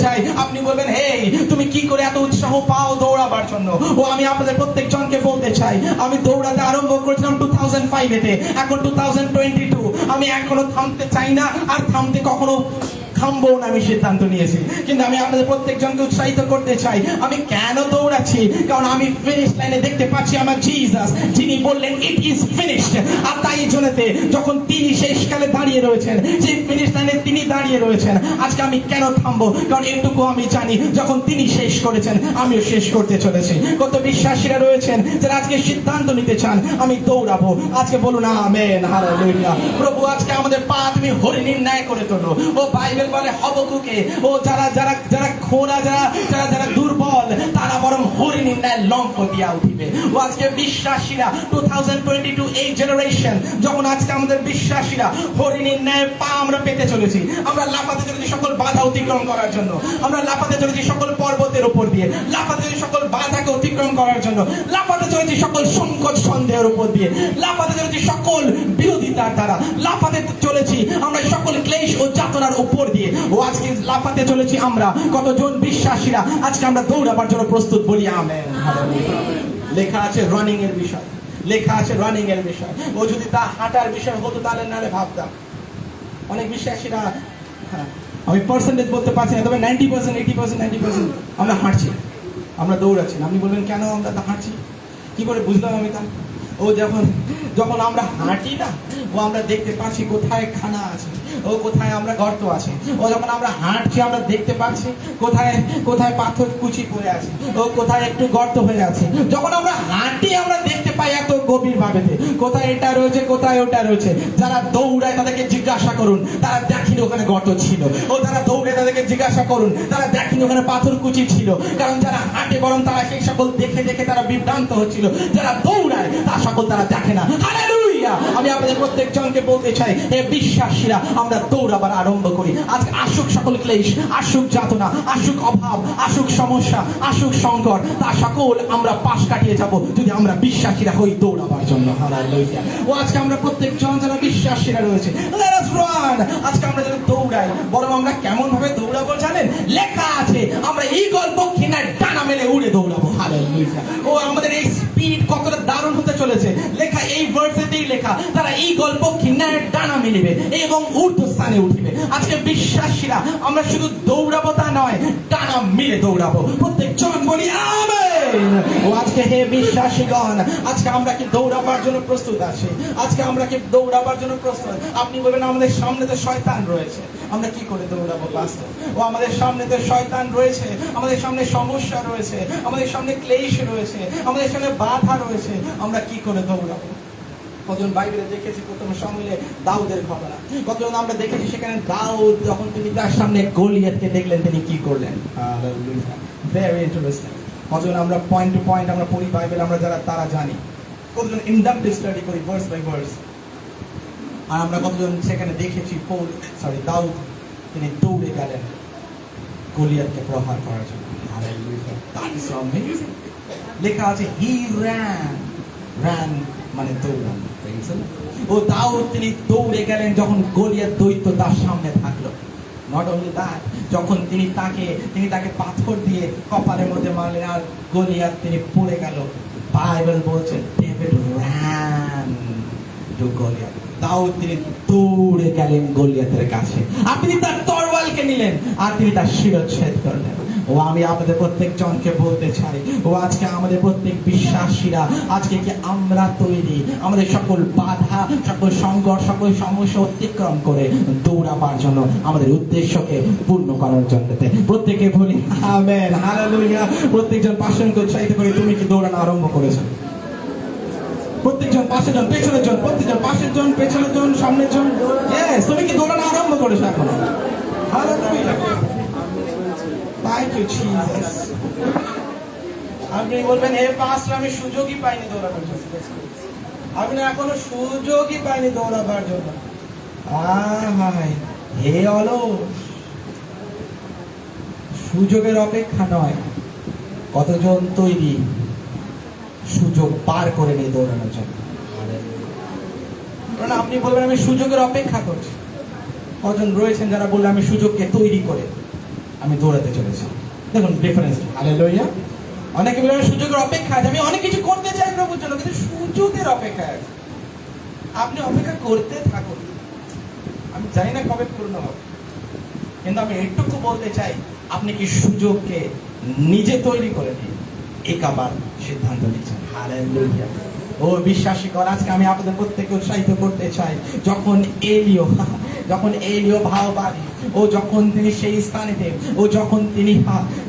চাই, আপনি বলবেন, হে তুমি কি করে এত উৎসাহ পাও দৌড়াবার জন্য? ও আমি আপনাদের প্রত্যেকজনকে বলতে চাই, আমি দৌড়াতে আরম্ভ করেছিলাম 2005-তে, এখন 2022। আমি এখনো থামতে চাই না, আর থামতে কখনো থামবো না, আমি সিদ্ধান্ত নিয়েছি। কিন্তু আমি আপনাদের প্রত্যেকজনকে উৎসাহিত করতে চাই, আমি কেন দৌড়াচ্ছি? কারণ আমি ফিনিশ লাইনে দেখতে পাচ্ছি আমার জিসাস, যিনি বললেন ইট ইজ ফিনিশড। আর তাই জন্যতে যখন তিনি শেষকালে দাঁড়িয়ে রয়েছেন, সেই ফিনিশ লাইনে তিনি দাঁড়িয়ে রয়েছেন, আজকে আমি কেন থামবো? কারণ এটুকু আমি জানি, যখন তিনি শেষ করেছেন আমিও শেষ করতে চলেছি। কত বিশ্বাসীরা রয়েছেন যারা আজকে সিদ্ধান্ত নিতে চান আমি দৌড়াবো? আজকে বলুন আমেন। হালেলুয়া। প্রভু আজকে আমাদের পা তুমি হরিণীর ন্যায় করে তোলো। ও বাইবেল বলে হবকুকে, ও যারা খোঁড়া, যারা দুর্বল, তারা বরং হরিণীর ন্যায় লম্ফ দিয়া উঠিবে। ও আজকে বিশ্বাসীরা 2022 এই জেনারেশন, যখন আজকে আমাদের বিশ্বাসীরা হরিণীর ন্যায় পা আমরা পেতে চলেছি, আমরা লাফাতে চলেছি সকল বাধা অতিক্রম করার জন্য, আমরা লাফাতে চলেছি সকল পর্বতের উপর দিয়ে, লাফাতে চলেছি সকল বাধাকে অতিক্রম করার জন্য, লাফাতে চলেছি সকল সংকট সন্দেহের উপর দিয়ে, লাফাতে চলেছি সকল বিরোধিতার দ্বারা, লাফাতে চলেছি আমরা সকল ক্লেশ ও যাতনার উপর দিয়ে। ও আজকে লাফাতে চলেছি আমরা কতজন বিশ্বাসীরা আজকে আমরা দৌড়াবার জন্য প্রস্তুত, বলি আমেন। লেখা আছে রানিং এর বিষয়, ও যদি তা হাঁটার বিষয় হতো তাহলে নালে ভাবতাম। অনেক বিশ্বাসীরা, আমি পার্সেন্টেজ বলতে পারছি না, তবে 90%, 80%, 90% আমরা হাঁটছি, আমরা দৌড়াচ্ছি। আপনি বলবেন কেন আমরা তা হাঁটছি? কি করে বুঝলাম আমি তা? ও যখন আমরা হাঁটি না, ও আমরা দেখতে পাচ্ছি কোথায় খানা আছে, ও কোথায় আমরা গর্ত আছে। ও যখন আমরা হাঁটছি আমরা দেখতে পাচ্ছি কোথায় পাথর কুচি পড়ে আছে, ও কোথায় একটু গর্ত হয়ে আছে। যখন আমরা হাঁটি আমরা দেখতে পাই এত গভীর ভাবে কোথায় এটা রয়েছে, কোথায় ওটা রয়েছে। যারা দৌড়ায় তাদেরকে জিজ্ঞাসা করুন, তারা দেখেনি ওখানে গর্ত ছিল। ও যারা দৌড়ে তাদেরকে জিজ্ঞাসা করুন, তারা দেখেনি ওখানে পাথর কুচি ছিল। কারণ যারা হাঁটে বরং তারা সেই সকল দেখে তারা বিভ্রান্ত হচ্ছিল। যারা দৌড়ায় তা সকল তারা দেখে না। হালেলুয়া। আমি আপনাদের প্রত্যেকজনকে বলতে চাই, হে বিশ্বাসীরা, আমরা দৌড়াবার আরম্ভ করি। আজকে আসুক সকল ক্লেশ, আসুক যাতনা, আসুক অভাব, আসুক সমস্যা, আসুক সংকট, তা সকল আমরা পাশ কাটিয়ে যাব যদি আমরা বিশ্বাসীরা হই দৌড়াবার জন্য। হালেলুয়া। ও আজকে আমরা প্রত্যেকজন যারা বিশ্বাসীরা রয়েছে, let us run। আজকে আমরা যারা দৌড়াই, বরং আমরা কেমন ভাবে দৌড়াবো জানেন? লেখা আছে আমরা ঈগল পক্ষী না ডানা মেলে উড়ে দৌড়াবো। হালেলুয়া। ও আমাদের এই স্পিড কতটা দারুণ হতে চলেছে। লেখা এই ভার্সেতেই লেখা, তারা এই গল্প ন্যায়ের ডানা মেলিবে এবং ঊর্ধ্বস্থানে উঠিবে। আজকে বিশ্বাসীরা আমরা শুধু দৌড়াবো তা নয়, ডানা মেলে দৌড়াবো। প্রত্যেকজন বলি আমেন। ও আজকে হে বিশ্বাসীগণ, আজকে আমরা কি দৌড়াবার জন্য প্রস্তুত আছি? আজকে আমরা কি দৌড়াবার জন্য প্রস্তুত? আপনি বলবেন আমাদের সামনে তো শয়তান রয়েছে, আমরা কি করে দৌড়াবো পাস্টর? ও আমাদের সামনে তো শয়তান রয়েছে, আমাদের সামনে সমস্যা রয়েছে, আমাদের সামনে ক্লেশ রয়েছে, আমাদের সামনে বাধা রয়েছে, আমরা কি করে দৌড়াবো? কতজন বাইবেলে দেখেছি প্রথম সামুয়েলে দাউদের ঘটনা, কতজন আমরা দেখেছি সেখানে দাউদ যখন তিনি তার সামনে গলিয়াতকে দেখলেন তিনি কি করলেন। Very interesting. কতজন আমরা পয়েন্ট টু পয়েন্ট আমরা পড়ি বাইবেল, আমরা যারা তারা জানি, কতজন ইনডেপথ স্টাডি করি ভার্স বাই ভার্স, আর আমরা কতজন সেখানে দেখেছি দাউদ তিনি দৌড়ে গেলেন গলিয়াতকে প্রহার করার জন্য। That is so amazing. লেখা আছে হি ran মানে দৌড়ান। ও দাউদ তিনি দৌড়ে গেলেন যখন গলিয়াত দৈত্য তার সামনে থাকলো। নট অনলি দ্যাট, যখন তিনি তাকে পাথর দিয়ে কপালের মধ্যে মারলেন আর গলিয়াত তিনি পড়ে গেল, বাইবেল বলছে ডেভিড ran to গলিয়াত। দাউদ তিনি দৌড়ে গেলেন গলিয়াতের কাছে, আর তিনি তার তরোয়ালকে নিলেন আর তিনি তার শিরচ্ছেদ করলেন। ও আমি আপনাদের প্রত্যেক জনকে বলতে চাই, ও আজকে আমাদের প্রত্যেক বিশ্বাসীরা আজকে কি আমরা তৈরি আমাদের সকল বাধা, সকল সংঘর্ষ, সকল সমস্যা অতিক্রম করে দৌড়াবার জন্য, আমাদের উদ্দেশ্যকে পূর্ণ করার জন্য? প্রত্যেকে বলি আমেন, হালেলুয়া। প্রত্যেকজন পাশনকে উৎসাহিত করে তুমি কি দৌড়ানো আরম্ভ করেছো? প্রত্যেকজন পাশের জন, পেছনের জন, প্রত্যেকজন পাশের জন, পেছনের জন, সামনের জন, ইয়েস, তুমি কি দৌড়ানো আরম্ভ করেছো এখন? হালেলুয়া। Thank you, Jesus. আপনি বলবেন হে পাস্টর আমি সুযোগই পাইনি দৌড়াবার জন্য। আপনি এখনো সুযোগই পাইনি দৌড়াবার জন্য। হে অলস, সুযোগের অপেক্ষা নয়, কতজন তৈরি সুযোগ পার করে নিয়ে দৌড়ানোর জন্য? কারণ আপনি বলবেন আমি সুযোগের অপেক্ষা করছি। কজন রয়েছেন যারা বললে আমি সুযোগকে তৈরি করে আমি দৌড়াতে চলেছি? দেখুন ডিফারেন্স। হালেলুয়া। অনেকে বলে আমি সুযোগের অপেক্ষা আছে, আমি অনেক কিছু করতে চাই প্রভুর জন্য, কিন্তু সুযোগের অপেক্ষায় আছে। আপনি অপেক্ষা করতে থাকুন, আমি জানি না কবে পূর্ণ হবে, কিন্তু আমি এইটুকু বলতে চাই আপনি কি সুযোগকে নিজে তৈরি করে নিয়ে একাবার সিদ্ধান্ত নিচ্ছেন? হালেলুয়া। ও বিশ্বাসী কর, আজকে আমি আপনাদের প্রত্যেককে উৎসাহিত করতে চাই, যখন এলিও ভাওবাদী, ও যখন তিনি সেই স্থানেতে, ও যখন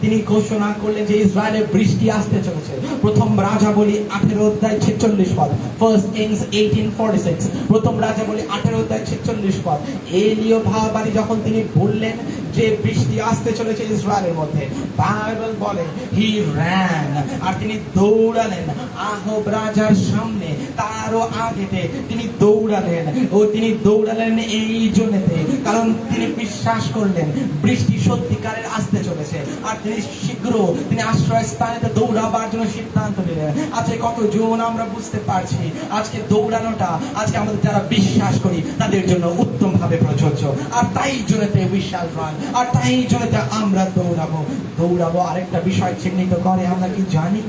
তিনি ঘোষণা করলেন যে ইসরায়েলের বৃষ্টি আসতে চলেছে। প্রথম রাজাবলী 18:46 পদ, ফার্স্ট কিংস 18:46, প্রথম রাজাবলী 18:46 পদ। এলিও ভাওবাদী যখন তিনি বললেন যে বৃষ্টি আসতে চলেছে ইসরায়েলের মধ্যে, বাইবেল বলে হি ran, আর তিনি দৌড়ালেন আহাব রাজার সামনে, তারও আগেতে তিনি দৌড়ালেন। ও তিনি দৌড়ালেন এই জন্যতে কারণ তিনি বিশ্বাস করলেন বৃষ্টি সত্যিকারের আসতে চলেছে, আর তিনি শীঘ্র তিনি আশ্রয় স্থানে দৌড়াবার জন্য সিদ্ধান্ত নিলেন। আজকে কতজন আমরা বুঝতে পারছি আজকে দৌড়ানোটা আজকে আমাদের যারা বিশ্বাস করি তাদের জন্য উত্তম ভাবে প্রযোজ্য, আর তাই জন্যতে বিশ্বাস রান, আর তাই জন্যতে আমরা দৌড়াবো। আরেকটা বিষয় চিহ্নিত করে, আমরা কি জানি?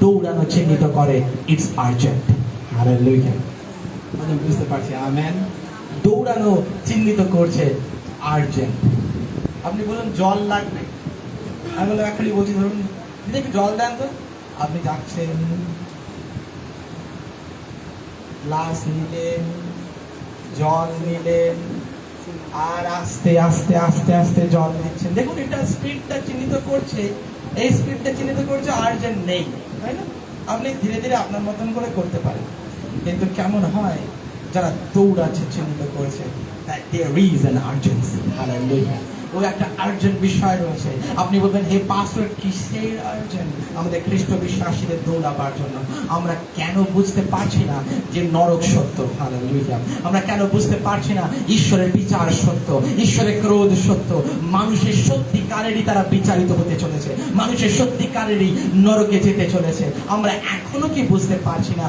দৌড়ানো চিহ্নিত করে ইটস আর্জেন্ট। হালেলুয়া। আমি বুঝতে পারছি, আমেন। দৌড়ানো চিহ্নিত করছে আর্জেন্ট। আপনি বলুন জল লাগবে, আমি বললাম এখনই বলছি ধরুন দিদি একটু জল দেন তো। আপনি যাচ্ছেন, গ্লাস নিলেন, জল নিলেন, আর আস্তে আস্তে আস্তে আস্তে জল দিচ্ছেন। দেখুন এটা স্পিডটা চিহ্নিত করছে, এই স্পিডটা চিহ্নিত করছে আর্জেন্ট নেই, তাই না? আপনি ধীরে ধীরে আপনার মতন করে করতে পারেন, কিন্তু কেমন হয় যারা দৌড়াচ্ছে চিহ্নিত করেছে there is an urgency. Hallelujah. ও একটা আর্জেন্ট বিষয় রয়েছে। আপনি বলবেন হে পাস্টর কিসের আর্জেন্ট? আমাদের খ্রিস্ট বিশ্বাসীদের দৌড়াবার জন্য। আমরা কেন বুঝতে পারছি না যে নরক সত্য? হালেলুয়া। আমরা কেন বুঝতে পারছি না ঈশ্বরের বিচার সত্য, ঈশ্বরের ক্রোধ সত্য, মানুষের সত্যিকারেরই তারা বিচারিত হতে চলেছে, মানুষের সত্যিকারেরই নরকে যেতে চলেছে। আমরা এখনো কি বুঝতে পারছি না?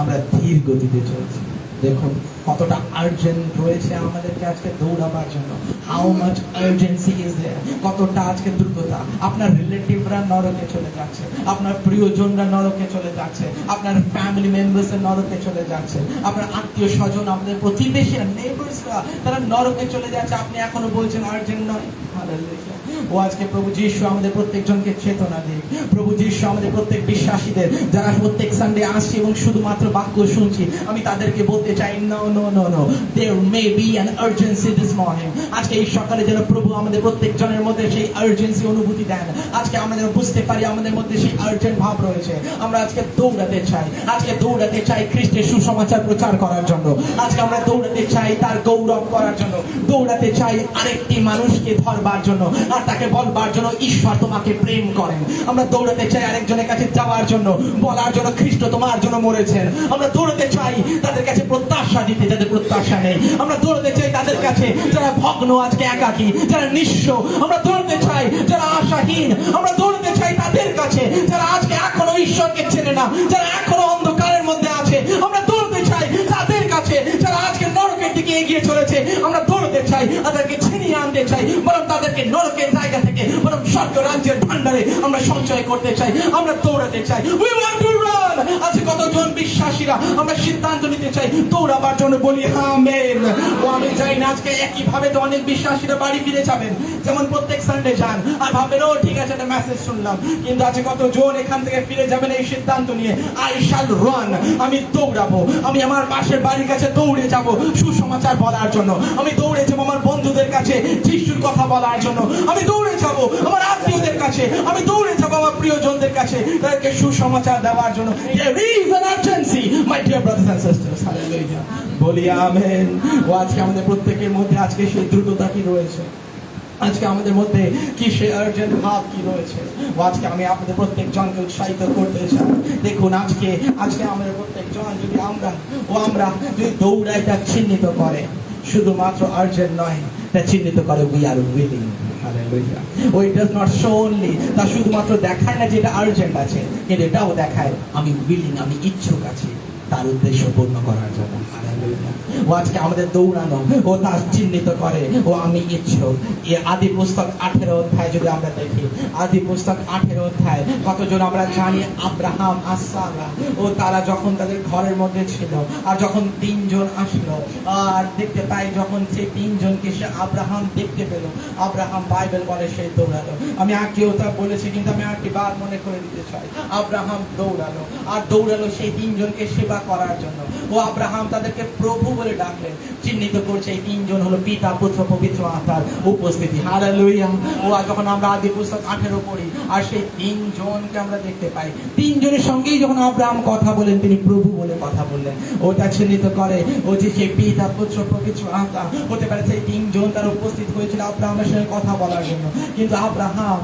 আমরা ধীর গতিতে চলছি। দেখুন কতটা আর্জেন্ট রয়েছে আমাদেরকে আজকে দৌড়াবার জন্য। How much urgency is there, কতটা আজকে দ্রুততা। আপনার রিলেটিভরা নরকে চলে যাচ্ছে, আপনার প্রিয়জনরা নরকে চলে যাচ্ছে, আপনার ফ্যামিলি মেম্বার্স নরকে চলে যাচ্ছে, আপনার আত্মীয় স্বজন, আমাদের প্রতিবেশী নেইবার্সরা তারা নরকে চলে যাচ্ছে। আপনি এখনো বলছেন আর্জেন্ট নয়। হালেলুয়া। ও আজকে প্রভু যিশু আমাদের প্রত্যেকজনকে চেতনা দিক। প্রভু যিশু আমাদের প্রত্যেক বিশ্বাসীদের যারা প্রত্যেক সানডে আসছি এবং শুধুমাত্র বাক্য শুনছি, আমি তাদেরকে বলতে চাই no no no no, there may be an urgency this morning। আজকে এই সকালে যেন প্রভু আমাদের প্রত্যেকজনের মধ্যে সেই আর্জেন্সি অনুভূতি দেন। আজকে আমরা যেন বুঝতে পারি আমাদের মধ্যে সেই আর্জেন্ট ভাব রয়েছে। আমরা আজকে দৌড়াতে চাই, আজকে দৌড়াতে চাই খ্রিস্টের সুসমাচার প্রচার করার জন্য। আজকে আমরা দৌড়াতে চাই তার গৌরব করার জন্য, দৌড়াতে চাই আরেকটি মানুষকে ধরবার জন্য আর তাকে বলবার জন্য ঈশ্বর তোমাকে প্রেম করেন। আমরা দৌড়াতে চাই আরেকজনের কাছে যাওয়ার জন্য, বলার জন্য খ্রিস্ট তোমার জন্য মরেছেন। আমরা দৌড়াতে চাই তাদের কাছে প্রত্যাশা দিতে যাদের প্রত্যাশা নেই। আমরা দৌড়াতে চাই তাদের কাছে যারা ভগ্ন, আজকে একাকী, যারা নিঃস্ব। আমরা দৌড়াতে চাই যারা আশাহীন। আমরা দৌড়াতে চাই তাদের কাছে যারা আজকে এখনো ঈশ্বরকে চেনে না, যারা এখনো অন্ধকারের মধ্যে আছে। আমরা দৌড়াতে চাই তাদের কাছে যারা আজকে নরকের দিকে এগিয়ে চলেছে। আমরা দৌড়াতে চাই তাদেরকে ছিনিয়ে আনতে চাই, বরং তাদেরকে নরকের জায়গা থেকে বরং স্বর্গ রাজ্যের ভান্ডারে আমরা সঞ্চয় করতে চাই। আমরা দৌড়াতে চাই। We want to run। আজকে কতজন বিশ্বাসীরা আমরা সিদ্ধান্ত নিতে চাই দৌড়াবার জন্য, বলি আমেন। ও আমি চাই না আজকে একইভাবে তো অনেক বিশ্বাসীরা বাড়ি ফিরে যাবেন, যেমন প্রত্যেক সানডে যান আর ভাববেন ও ঠিক আছে একটা মেসেজ শুনলাম, কিন্তু আজকে কতজন এখান থেকে ফিরে যাবেন এই সিদ্ধান্ত নিয়ে আই শাল রান, আমি দৌড়াবো। আমি আমার পাশের বাড়ির কাছে দৌড়ে যাব সুসমাচার বলার জন্য। আমি দৌড়ে যাবো আমার বন্ধুদের কাছে যিশুর কথা বলার জন্য। আমি দৌড়ে যাব আমার আত্মীয়দের কাছে, আমি দৌড়ে যাব আমার প্রিয়জনদের কাছে তাদেরকে সুসমাচার দেওয়ার জন্য। There is an urgency, my dear brothers and sisters. Hallelujah. বলি আমেন। ও আজকে আমাদের প্রত্যেকের মধ্যে আজকে সেই দ্রুততা কি রয়েছে, আজকে আমাদের মধ্যে কি সে আর্জেন্ট ভাব কি রয়েছে। ও আজকে আমি আপনাদের প্রত্যেক জনকে উৎসাহিত করতে চাই। দেখুন আজকে আমাদের প্রত্যেক জন যদি আমরা যদি দৌড়াই তা চিহ্নিত করে, শুধুমাত্র আর্জেন্ট নয়, তা চিহ্নিত করে we are willing. Hallelujah. Oh it does not show only, তা শুধুমাত্র দেখায় না যে এটা আর্জেন্ট আছে, কিন্তু এটাও দেখায় আমি উইলিং, আমি ইচ্ছুক আছি তার উদ্দেশ্য পূর্ণ করার জন্য। হালেলুয়া। ও আজকে আমাদের দৌড়ানো ও তার চিহ্নিত করে ও আমি ইচ্ছুক। আদি পুস্তক 18 অধ্যায় যদি আমরা দেখি, আদি পুস্তক 18 অধ্যায় কতজন আমরা জানি আব্রাহাম আর সারা ও তারা যখন তাদের ঘরের মধ্যে ছিল আর যখন 3 জন আসলো আর দেখতে পাই যখন সেই 3 জনকে সে আব্রাহাম দেখতে পেল, আব্রাহাম বাইবেল বলে সে দৌড়ালো। আমি আগেও তা বলেছি কিন্তু আমি আরেকটি বার মনে করে দিতে চাই। আব্রাহাম দৌড়ালো আর দৌড়ালো সেই 3 জনকে সেবা করার জন্য। ও আব্রাহাম তাদেরকে প্রভু বলে ডাকলেন, চিহ্নিত করছে এই 3 জন হলো পিতা পুত্র পবিত্র আত্মার উপস্থিতি। হালেলুয়া। ও যখন আমরা আদি পুস্তক 18 পড়ি আর সেই 3 জনকে আমরা দেখতে পাই, 3 জনের সঙ্গেই যখন আব্রাহাম কথা বলেন তিনি প্রভু বলে কথা বললেন। ওটা চিহ্নিত করে ও যে সেই পিতা পুত্র পবিত্র আত্মা হতে পারে সেই 3 জন তার উপস্থিত হয়েছিল আব্রাহামের সঙ্গে কথা বলার জন্য। কিন্তু আব্রাহাম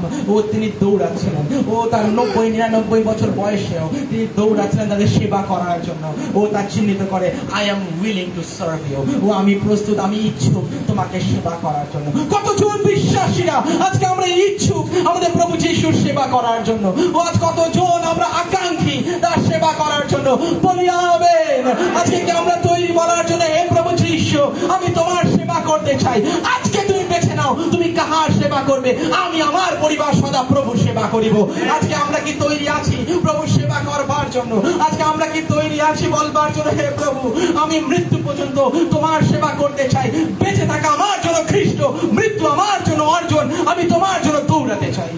তিনি দৌড়াচ্ছিলেন, ও তার 90-99 বছর বয়সেও তিনি দৌড়াচ্ছিলেন তাদের সেবা করার জন্য। ও তার চিহ্নিত করে I am willing to serve you, ও আমি প্রস্তুত, আমি ইচ্ছুক তোমাকে সেবা করার জন্য। কতজন বিশ্বাসীরা আজকে আমরা ইচ্ছুক আমাদের প্রভু যিশুর সেবা করার জন্য। ও আজ কতজন আমরা আকাঙ্ক্ষী তার সেবা করার জন্য। বলি আমেন। আজকে কি আমরা তৈরি বলার জন্য হে প্রভু যিশু আমি তোমার সেবা করতে চাই। আজকে তুমি বেছে নাও তুমি কাহার সেবা করবে, আমি আমার পরিবার সদা প্রভুর সেবা করিব। আজকে আমরা কি তৈরি আছি প্রভুর সেবা করবার জন্য? আজকে আমরা কি তৈরি আছি বলবার জন্য হে প্রভু আমি মৃত্যু পর্যন্ত তোমার সেবা করতে চাই, বেঁচে থাকা আমার জন্য খ্রিস্ট, মৃত্যু আমার জন্য অর্জন, আমি তোমার জন্য দৌড়াতে চাই।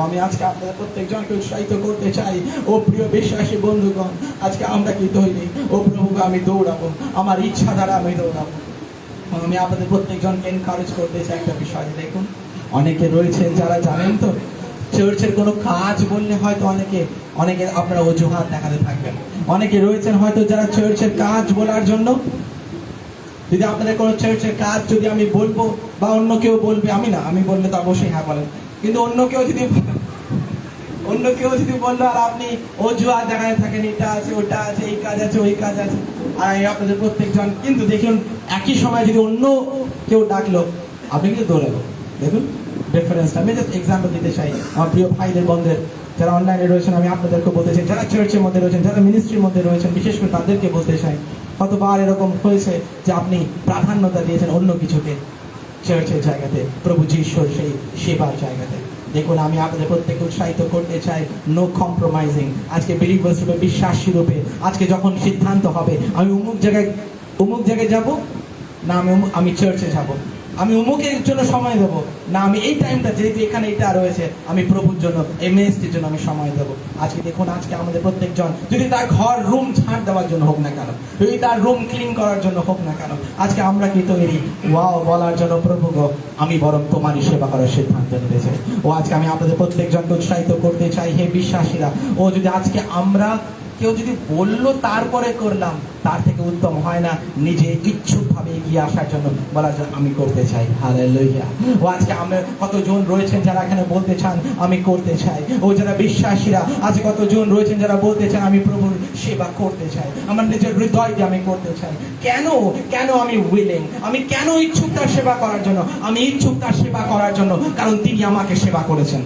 আমি আজকে আপনাদের প্রত্যেকজনকে উৎসাহিত করতে চাই। ও প্রিয় বিশ্বাসী বন্ধুগণ, আজকে আমরা কি তৈরি? ও প্রভুকে আমি দৌড়াবো, আমার ইচ্ছা দ্বারা আমি দৌড়াবো। আমি আপনাদের প্রত্যেকজনকে এনকারেজ করতে চাই একটা বিষয়। দেখুন অনেকে রয়েছেন যারা জানেন তো চার্চের কোনো কাজ বললে হয়তো অনেকে আপনারা অজুহাত দেখাতে থাকবেন। অনেকে রয়েছেন হয়তো যারা চার্চের কাজ বলার জন্য, যদি আপনাদের কোনো চার্চের কাজ যদি আমি বলবো বা অন্য কেউ বলবে, আমি বললে তো অবশ্যই হ্যাঁ বলেন, কিন্তু অন্য কেউ যদি বললো আর আপনি অজুহাত দেখাতে থাকেন এটা আছে ওটা আছে এই কাজ আছে ওই কাজ আছে, আর আপনাদের প্রত্যেকজন কিন্তু দেখুন একই সময় যদি অন্য কেউ ডাকলো আপনি কিন্তু দৌড়াবো। দেখুন ডিফারেন্সটা আমি জাস্ট এক্সাম্পল দিতে চাই। আমার প্রিয় ভাইদের বোনদের যারা অনলাইনে রয়েছেন আমি আপনাদেরকে বলতে চাই, যারা চার্চের মধ্যে রয়েছেন, যারা মিনিস্ট্রির মধ্যে রয়েছেন, বিশেষ করে তাদেরকে বলতে চাই কতবার এরকম হয়েছে যে আপনি প্রাধান্যতা দিয়েছেন অন্য কিছুকে চার্চের জায়গাতে, প্রভু যিশুর সেই সেবার জায়গাতে। দেখুন, আমি আপনাদের প্রত্যেককে উৎসাহিত করতে চাই, নো কম্প্রোমাইজিং। আজকে বিলিভার্স রূপে, বিশ্বাসী রূপে, আজকে যখন সিদ্ধান্ত হবে আমি অমুক জায়গায় যাব, না আমি চার্চে যাব, আমি অমুকের জন্য সময় দেবো, না আমি এই টাইমটা যেহেতু এখানে এটা রয়েছে আমি প্রভুর জন্য, এই মেসটির জন্য আমি সময় দেবো। আজকে দেখুন, আজকে আমাদের প্রত্যেকজন যদি তার ঘর রুম ঝাড় দেওয়ার জন্য হোক না কেন, যদি তার রুম ক্লিন করার জন্য হোক না কেন, আজকে আমরা কি তৈরি ওয়াও বলার জন্য, প্রভু গো আমি বরং তোমারই সেবা করার সিদ্ধান্ত নিতে চাই। ও আজকে আমি আপনাদের প্রত্যেকজনকে উৎসাহিত করতে চাই, হে বিশ্বাসীরা, ও যদি আজকে আমরা কেউ যদি বললো তারপরে করলাম, তার থেকে উত্তম হয় না নিজে ইচ্ছুকভাবে এগিয়ে আসার জন্য বলার জন্য আমি করতে চাই। হালেলুয়া। ও আজকে আমরা কতজন রয়েছেন যারা এখানে বলতে চান আমি করতে চাই। ও যারা বিশ্বাসীরা আজকে কতজন রয়েছেন যারা বলতে চান আমি প্রভুর সেবা করতে চাই, আমার নিজের হৃদয় দিয়ে আমি করতে চাই। কেন আমি উইলিং, আমি কেন ইচ্ছুক তার সেবা করার জন্য? আমি ইচ্ছুক তার সেবা করার জন্য কারণ তিনি আমাকে সেবা করেছেন।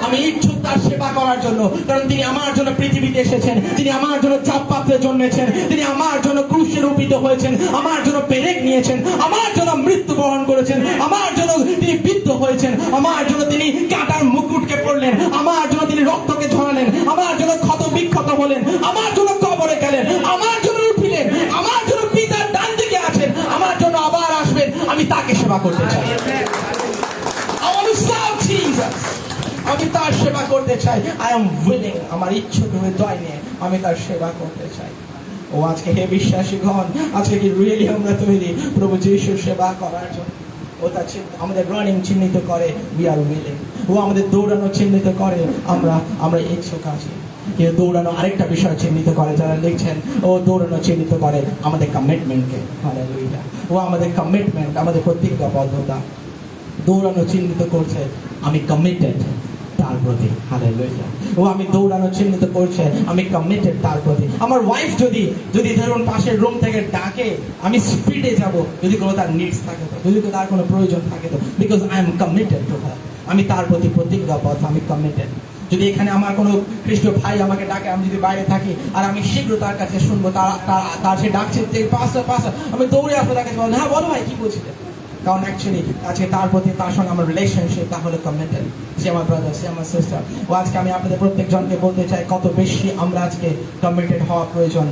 আমি ইচ্ছুক তার সেবা করার জন্য কারণ তিনি আমার জন্য পৃথিবীতে এসেছেন, তিনি আমার জন্য চাপ পাত্রে জন্মেছেন, তিনি আমার জন্য ক্রুশে রূপিত হয়েছেন, আমার জন্য পেরেক নিয়েছেন, আমার জন্য মৃত্যুবরণ করেছেন, আমার জন্য তিনি বিদ্ধ হয়েছেন, আমার জন্য তিনি কাঁটার মুকুটকে পরলেন, আমার জন্য তিনি রক্তকে ঝরালেন, আমার জন্য ক্ষত বিক্ষত হলেন, আমার জন্য কবরে গেলেন, আমার জন্য উঠিলেন, আমার জন্য পিতার ডান দিকে আছেন, আমার জন্য আবার আসবেন। আমি তাকে সেবা করতে চাই। I want to serve Jesus. আমি তার সেবা করতে চাই। আই এম উইলিং, আমার ইচ্ছুক হৃদয় নিয়ে আমি তার সেবা করতে চাই। ও আজকে হে বিশ্বাসীগণ, আজকে কি রিয়েলি আমরা তৈরি প্রভু যিশুর সেবা করার জন্য? ও তার আমাদের রানিং চিহ্নিত করে উই আর উইলিং। ও আমাদের দৌড়ানো চিহ্নিত করে আমরা ইচ্ছুক আছি। কিন্তু দৌড়ানো আরেকটা বিষয় চিহ্নিত করে, যারা লিখছেন ও দৌড়ানো চিহ্নিত করে আমাদের কমিটমেন্টকে। হালেলুয়া। ও আমাদের কমিটমেন্ট, আমাদের প্রতিজ্ঞাবদ্ধতা। দৌড়ানো চিহ্নিত করছে আমি কমিটেড তার প্রতি। হালেলুয়া। ও আমি দৌড়ানো চিহ্নিত করছে আমি কমিটেড তার প্রতি। আমার ওয়াইফ যদি ধরুন পাশের রুম থেকে ডাকে, আমি স্পিডে যাব যদি কোনো তার নিডস থাকে তো, যদি তার কোনো প্রয়োজন থাকে তো, because I am committed to her. আমি তার প্রতি প্রতিজ্ঞাবদ্ধ, আমি কমিটেড। যদি এখানে আমার কোনো খ্রিস্ট ভাই আমাকে ডাকে, আমি যদি বাইরে থাকি আর আমি শীঘ্র তার কাছে শুনবো, তার সে ডাকছে পাঁচটা আমি দৌড়ে আসবো তার কাছে, হ্যাঁ বলো ভাই কি বলছিলে, কারণ অ্যাকচুয়ালি আজকে তার প্রতি তার সঙ্গে আমার রিলেশনশিপ তাহলে কমিটেড। সে আমার ব্রাদার, সে আমার সিস্টার। ও আজকে আমি আপনাদের প্রত্যেকজনকে বলতে চাই কত বেশি আমরা আজকে কমিটেড হওয়া প্রয়োজন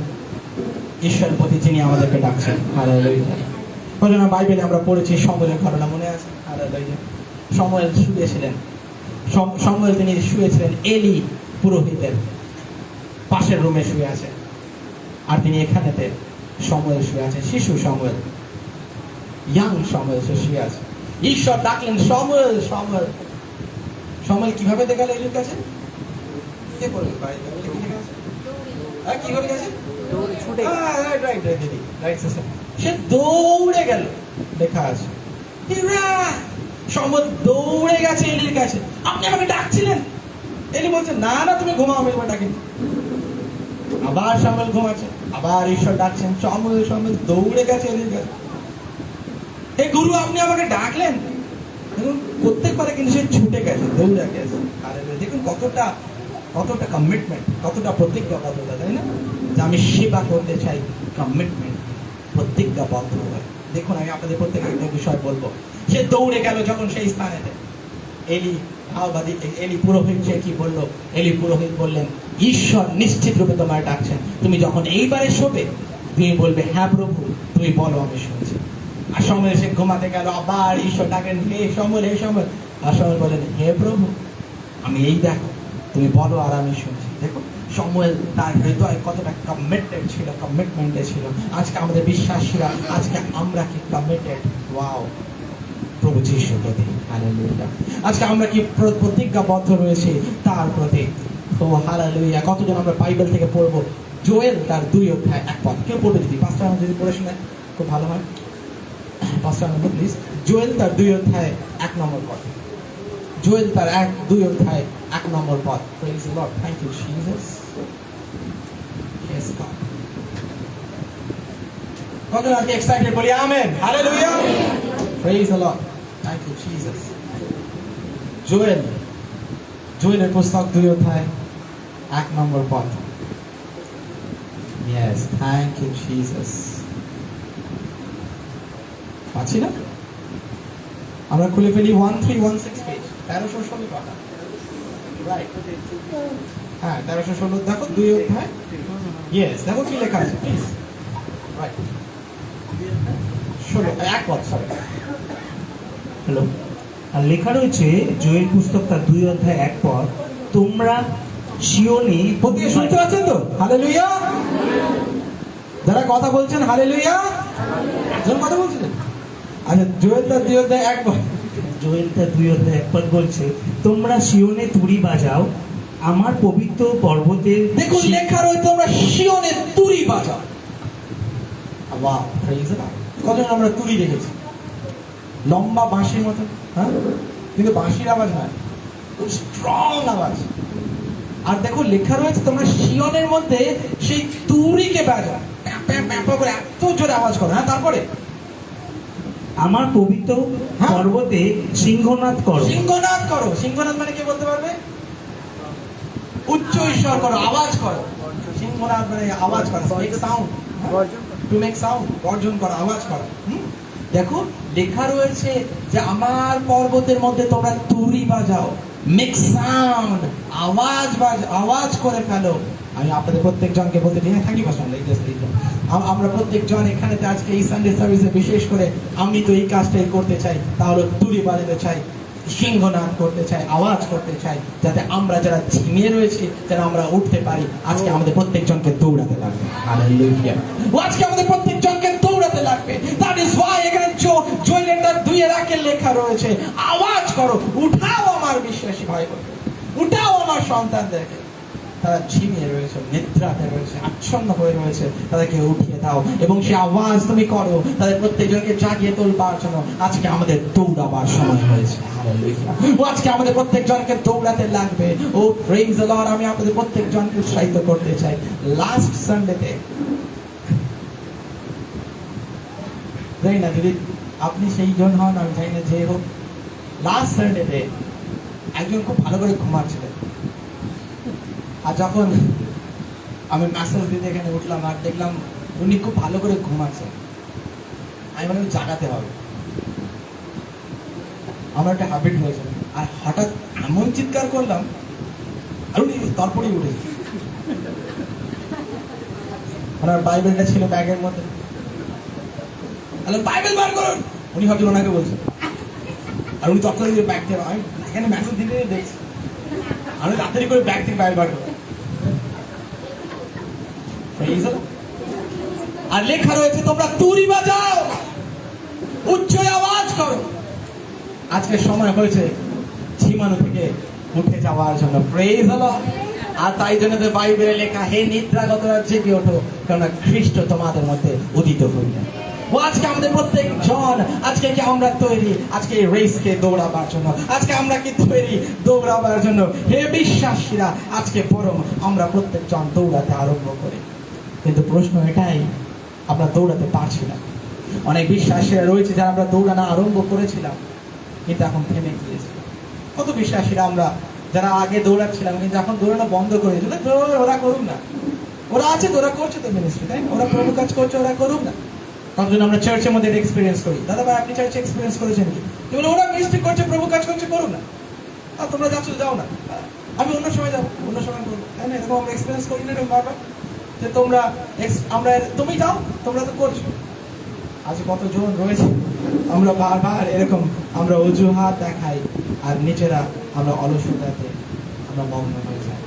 ঈশ্বরের প্রতি যিনি আমাদেরকে ডাকছেন। হালেলুয়া। ওজন্য বাইবেলে আমরা পড়েছি সমুয়েলের ঘটনা, মনে আছে? হালেলুয়া। সমুয়েল শুয়েছিলেন, সমুয়েল তিনি শুয়েছিলেন এলি পুরোহিতের পাশের রুমে শুয়ে আছেন, আর তিনি এখানেতে সমুয়েল শুয়ে আছেন, শিশু সমুয়েল, ইয়াং সমুয়েল শুয়ে আছে। ঈশ্বর ডাকলেন সমুয়েল, সমুয়েল। সমুয়েল কিভাবে গেল এলির কাছে? কে বলবে ভাই? কি করে গেছে? ছুটে। রাইট দিদি, রাইট সিস্টার। সে দৌড়ে গেল, লেখা আছে সমুয়েল দৌড়ে গেছে এলির কাছে। আপনি আমাকে ডাকছিলেন? এলি বলছে না না তুমি ঘুমাও, আমি এবার ডাকিনি। আবার সমুয়েল ঘুমাচ্ছে, আবার ঈশ্বর ডাকছেন সমুয়েল দৌড়ে গেছে এলির কাছে। এই গুরু আপনি আমাকে ডাকলেন? দেখুন প্রত্যেকবারে কিন্তু সে ছুটে গেছে, দৌড়ে গেছে। আর দেখুন কতটা কমিটমেন্ট, কতটা প্রতিজ্ঞাবদ্ধতা, তাই না? যে আমি সেবা করতে চাই, কমিটমেন্ট, প্রতিজ্ঞাবদ্ধ হয়। দেখুন আমি আপনাদের প্রত্যেকে একটা বিষয় বলবো। সে দৌড়ে গেল যখন সেই স্থানেতে, এলি পুরোহিত সে কি বললো? এলি পুরোহিত বললেন ঈশ্বর নিশ্চিত রূপে তোমার ডাকছেন, তুমি যখন এইবারে শোবে তুমি বলবে হ্যাঁ প্রভু তুমি বলো আমি শুনছি। আর সময় সে ঘুমাতে গেল, আবার ঈশ্বর ডাকেন হে সময়, হে সময়। আর সময় বলেন হে প্রভু আমি এই দেখো তুমি বলো আর আমি শুনছি। দেখো সময়েল তার হৃদয় কতটা কমিটেড ছিল, কমিটমেন্টে ছিল। আজকে আমাদের বিশ্বাসীরা, আজকে আমরা কি কমিটেড? ওয়াও, প্রভু যিশুর প্রতি। হালেলুয়া। আজকে আমরা কি প্রতিজ্ঞাবদ্ধ রয়েছে তার প্রতি? ও হালেলুয়া। কতজন আমরা বাইবেল থেকে পড়বো? জোয়েল তার 2 অধ্যায় 1 পদ। কেউ পড়বে যদি? পাঁচটা আমরা যদি পড়ে শুনে খুব ভালো হয়। পাঁচটা নম্বর প্লিজ। জোয়েল তার 2 অধ্যায় 1 নম্বর পদ। জোয়েল তার 2 অধ্যায় 1 নম্বর পদ। Praise the Lord. Thank you Jesus. Yes God. কতজন আজকে এক্সাইটেড? বলি amen. Hallelujah. Praise the Lord. Thank you Jesus. জোয়েলের পুস্তক 2 অধ্যায় 1 নম্বর পদ। Yes, thank you Jesus. পাচ্ছি না? আমরা খুলে ফেলি 1316 পেজ, 1316 পাতা, রাইট? হ্যাঁ, 1316 দেখো, 2 অধ্যায়। ইয়েস, দেখো কি লেখা আছে, প্লিজ। রাইট, 16 এক পদ, সরি। হ্যালো। আর লেখা রয়েছে জয়ের পুস্তক তার 2 অধ্যায় 1 পদ, তোমরা শিওনে প্রত্যেকে শুনতে পাচ্ছেন তো? হালেলুয়া। যারা কথা বলছেন হালেলুয়া, একজন কথা বলছিলেন। আচ্ছা, জোয়েল তার 2 অধ্যায় 1 পদ। জয়ের তার 2 অধ্যায় 1 পদ বলছে, তোমরা শিওনে তুরি বাজাও, আমার পবিত্র পর্বতের। দেখুন লেখা রয়েছে, তোমরা শিওনে তুরি বাজাও। Wow, praise the Lord. কজন আমরা তুরি দেখেছি? লম্বা বাঁশির মতো, হ্যাঁ, কিন্তু বাঁশির আওয়াজ নয়, খুব স্ট্রং আওয়াজ। আর দেখো লেখা রয়েছে, তোমরা শিওনের মধ্যে সেই তুরিকে বাজাও, প্যাঁ প্যাঁ প্যাঁ প্যাঁ করে এত জোরে আওয়াজ করো। হ্যাঁ, তারপরে আমার পবিত্র হ্যাঁ। পর্বতে সিংহনাদ করো। সিংহনাদ করো। সিংহনাদ মানে কে বলতে পারবে? উচ্চ ঈশ্বর করো, আওয়াজ করো। সিংহনাদ মানে আওয়াজ করো, make sound, to make sound, গর্জন করো, আওয়াজ করো। দেখো লেখা রয়েছে যে আমার পর্বতের মধ্যে তোমরা তুরি বাজাও, মেক সাউন্ড, আওয়াজ করে ফেলো। আমি আপনাদের প্রত্যেকজনকে বলতে চাই, হ্যাঁ, থাকি বসুন, আমরা প্রত্যেকজন এখানে আজকে এই সানডে সার্ভিসে বিশেষ করে আমি তো এই কাজটাই করতে চাই, তাহলে তুরি বাজাতে চাই, সিংহনাদ করতে চাই, আওয়াজ করতে চাই, যাতে আমরা যারা ঝিমিয়ে রয়েছে যেন আমরা উঠতে পারি। আজকে আমাদের প্রত্যেকজনকে দৌড়াতে লাগবে। হালেলুয়া। আজকে আমাদের প্রত্যেকজনকে দৌড়াতে লাগবে। দ্যাট ইজ ওয়াই এখানে জয়েলের 2:1 লেখা রয়েছে, আওয়াজ করো, উঠাও আমার বিশ্বাসী ভাই বোন, উঠাও আমার সন্তানদেরকে। তারা ঝিমিয়ে রয়েছে, নিদ্রাতে রয়েছে, আচ্ছন্ন হয়ে রয়েছে, তাদেরকে উঠিয়ে দাও এবং সে আওয়াজ তুমি করো, তাদের প্রত্যেকজনকে জাগিয়ে তোলবার জন্য। আজকে আমাদের দৌড়াবার সময় হয়েছে। ও আজকে আমাদের প্রত্যেকজনকে দৌড়াতে লাগবে। ও প্রেজ দ্য লর্ড। আমি আপনাদের প্রত্যেকজনকে উৎসাহিত করতে চাই। লাস্ট সানডেতে, জানি না যদি আপনি সেই জন হন, আমি জানি না যে হোক, লাস্ট সানডেতে একজন খুব ভালো করে ঘুমাচ্ছিলেন। আর যখন আমি মেসেজ দিতে এখানে উঠলাম আর দেখলাম উনি খুব ভালো করে ঘুমাচ্ছেন, আমি মানে জাগাতে হবে। আমার একটা হ্যাবিট হয়েছে, আর হঠাৎ এমন চিৎকার করলাম আর উনি তারপরেই উঠে, ওনার বাইবেলটা ছিল ব্যাগের মধ্যে, বাইবেল বার করুন, উনি হয়তো ওনাকে বলছেন, আর উনি তৎক্ষণাৎ ব্যাগ থেকে, আমি এখানে মেসেজ দিতে দেখছি, আমি তাড়াতাড়ি করে ব্যাগ থেকে বাইবেল বার করবো। আর লেখা রয়েছে, তোমরা তুরি বাজাও, উচ্চ আওয়াজ করো। আজকে সময় হয়েছে ঝিমানো থেকে উঠে যাওয়ার জন্য। Praise the Lord. আর তাই জন্য তো বাইবেলে লেখা, হে নিদ্রাগতরা জেগে ওঠো, কেননা খ্রিস্ট তোমাদের মধ্যে উদিত হইলেন। ও আজকে আমাদের প্রত্যেক জন, আজকে কি আমরা তৈরি আজকে এই রেসকে দৌড়াবার জন্য? আজকে আমরা কি তৈরি দৌড়াবার জন্য? হে বিশ্বাসীরা, আজকে পরম আমরা প্রত্যেক জন দৌড়াতে আরম্ভ করি। কিন্তু প্রশ্ন এটাই, আমরা দৌড়াতে পারছি না। অনেক বিশ্বাসীরা রয়েছে যারা আমরা দৌড়ানো আরম্ভ করেছিলাম কিন্তু এখন থেমে গিয়েছে। কত বিশ্বাসীরা আমরা যারা আগে দৌড়াচ্ছিলাম কিন্তু এখন দৌড়ানো বন্ধ করে দিয়েছিল। ওরা করুক না, ওরা আছে, ওরা করছে তো মিনিস্ট্রি, তাই ওরা প্রভু কাজ করছে, ওরা করুক না। কতজন আমরা চার্চের মধ্যে এক্সপিরিয়েন্স করি, দাদা ভাই আপনি চার্চে এক্সপিরিয়েন্স করেছেন কি? ওরা মিনিস্ট্রি করছে, প্রভু কাজ করছে, করুক না। আর তোমরা যাচ্ছ, যাও না, আমি অন্য সময় যাবো, অন্য সময় করবো, তাই না? এরকম আমরা এক্সপিরিয়েন্স করি না এরকম বারবার, যে তোমরা আমরা তুমি যাও, তোমরা তো করছো। আজ কতজন রয়েছে আমরা বারবার এরকম আমরা অজুহাত দেখাই আর নিজেরা আমরা অলসতাতে আমরা মগ্ন হয়ে যাই।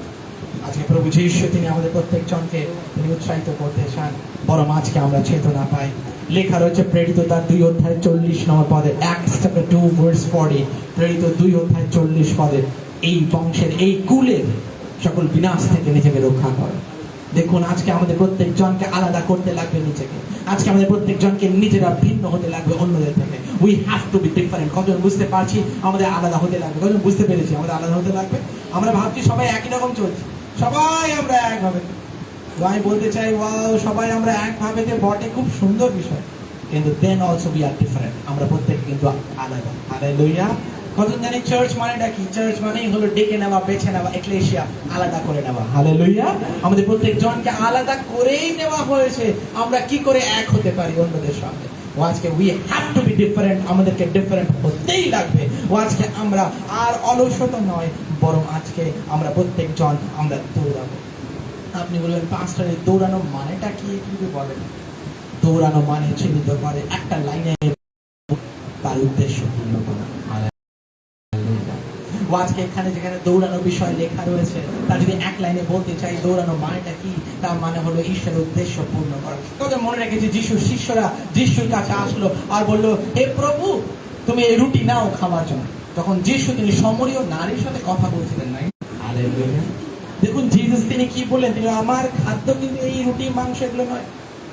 আজকে প্রভু যীশু তিনি আমাদের প্রত্যেকজনকে তিনি উৎসাহিত করতে চান, বরং আজকে আমরা চেতনা পাই। লেখা রয়েছে প্রেরিত তার 2 অধ্যায় 40 নম্বর পদে, Acts chapter 2 verse 40, প্রেরিত 2 অধ্যায় 40 পদে, এই বংশের এই কুলের সকল বিনাশ থেকে নিজেকে রক্ষা করে। দেখুন আজকে আমাদের প্রত্যেকজনকে আলাদা করতে লাগবে নিজেকে। আজকে আমাদের প্রত্যেকজনকে নিজেরা ভিন্ন হতে লাগবে অন্যদের থেকে। We have two B different. কজন বুঝতে পারছি আমাদের আলাদা হতে লাগবে? কজন বুঝতে পেরেছি আমাদের আলাদা হতে লাগবে? আমরা ভাবছি সবাই একই রকম চলছে, সবাই আমরা একভাবে। আমি বলতে চাই, ওয়াও, সবাই আমরা একভাবে বটে, খুব সুন্দর বিষয়, কিন্তু then also we are different. আমরা প্রত্যেকে কিন্তু আলাদা। হালেলুয়া। কজন জানি চার্চ মানেটা কি? চার্চ মানেই হলো ডেকে নেওয়া, বেছে নেওয়া, এক্লেশিয়া, আলাদা করে নেওয়া। হালেলুয়া। আমাদের প্রত্যেক জনকে আলাদা করেই নেওয়া হয়েছে। আমরা কি করে এক হতে পারি অন্যদের সঙ্গে? ও আজকে we have two B different, আমাদেরকে ডিফারেন্ট হতেই লাগবে। ও আজকে আমরা আর অলসতা নয়, বরং আজকে আমরা প্রত্যেকজন আমরা দৌড়াবো। আপনি বলবেন পাঁচটার দৌড়ানো মানেটা কি, একটু বলেন। দৌড়ানো মানে চিহ্নিত করে একটা লাইনে তার উদ্দেশ্য পূর্ণ করা। ও আজকে এখানে যেখানে দৌড়ানোর বিষয় লেখা রয়েছে, তা যদি এক লাইনে বলতে চাই দৌড়ানো মানেটা কি, তার মানে হলো ঈশ্বরের উদ্দেশ্য পূর্ণ করা। তবে মনে রেখেছি যিশুর শিষ্যরা যিশুর কাছে আসলো আর বললো, হে প্রভু তুমি এই রুটি নাও খাওয়ার জন্য। তখন যিশু তিনি সমরীয় নারীর সাথে কথা বলছিলেন নাই। হালেলুয়া। দেখুন জিসাস তিনি কি বললেন, তিনি আমার খাদ্য কিন্তু এই রুটি মাংস এগুলো নয়,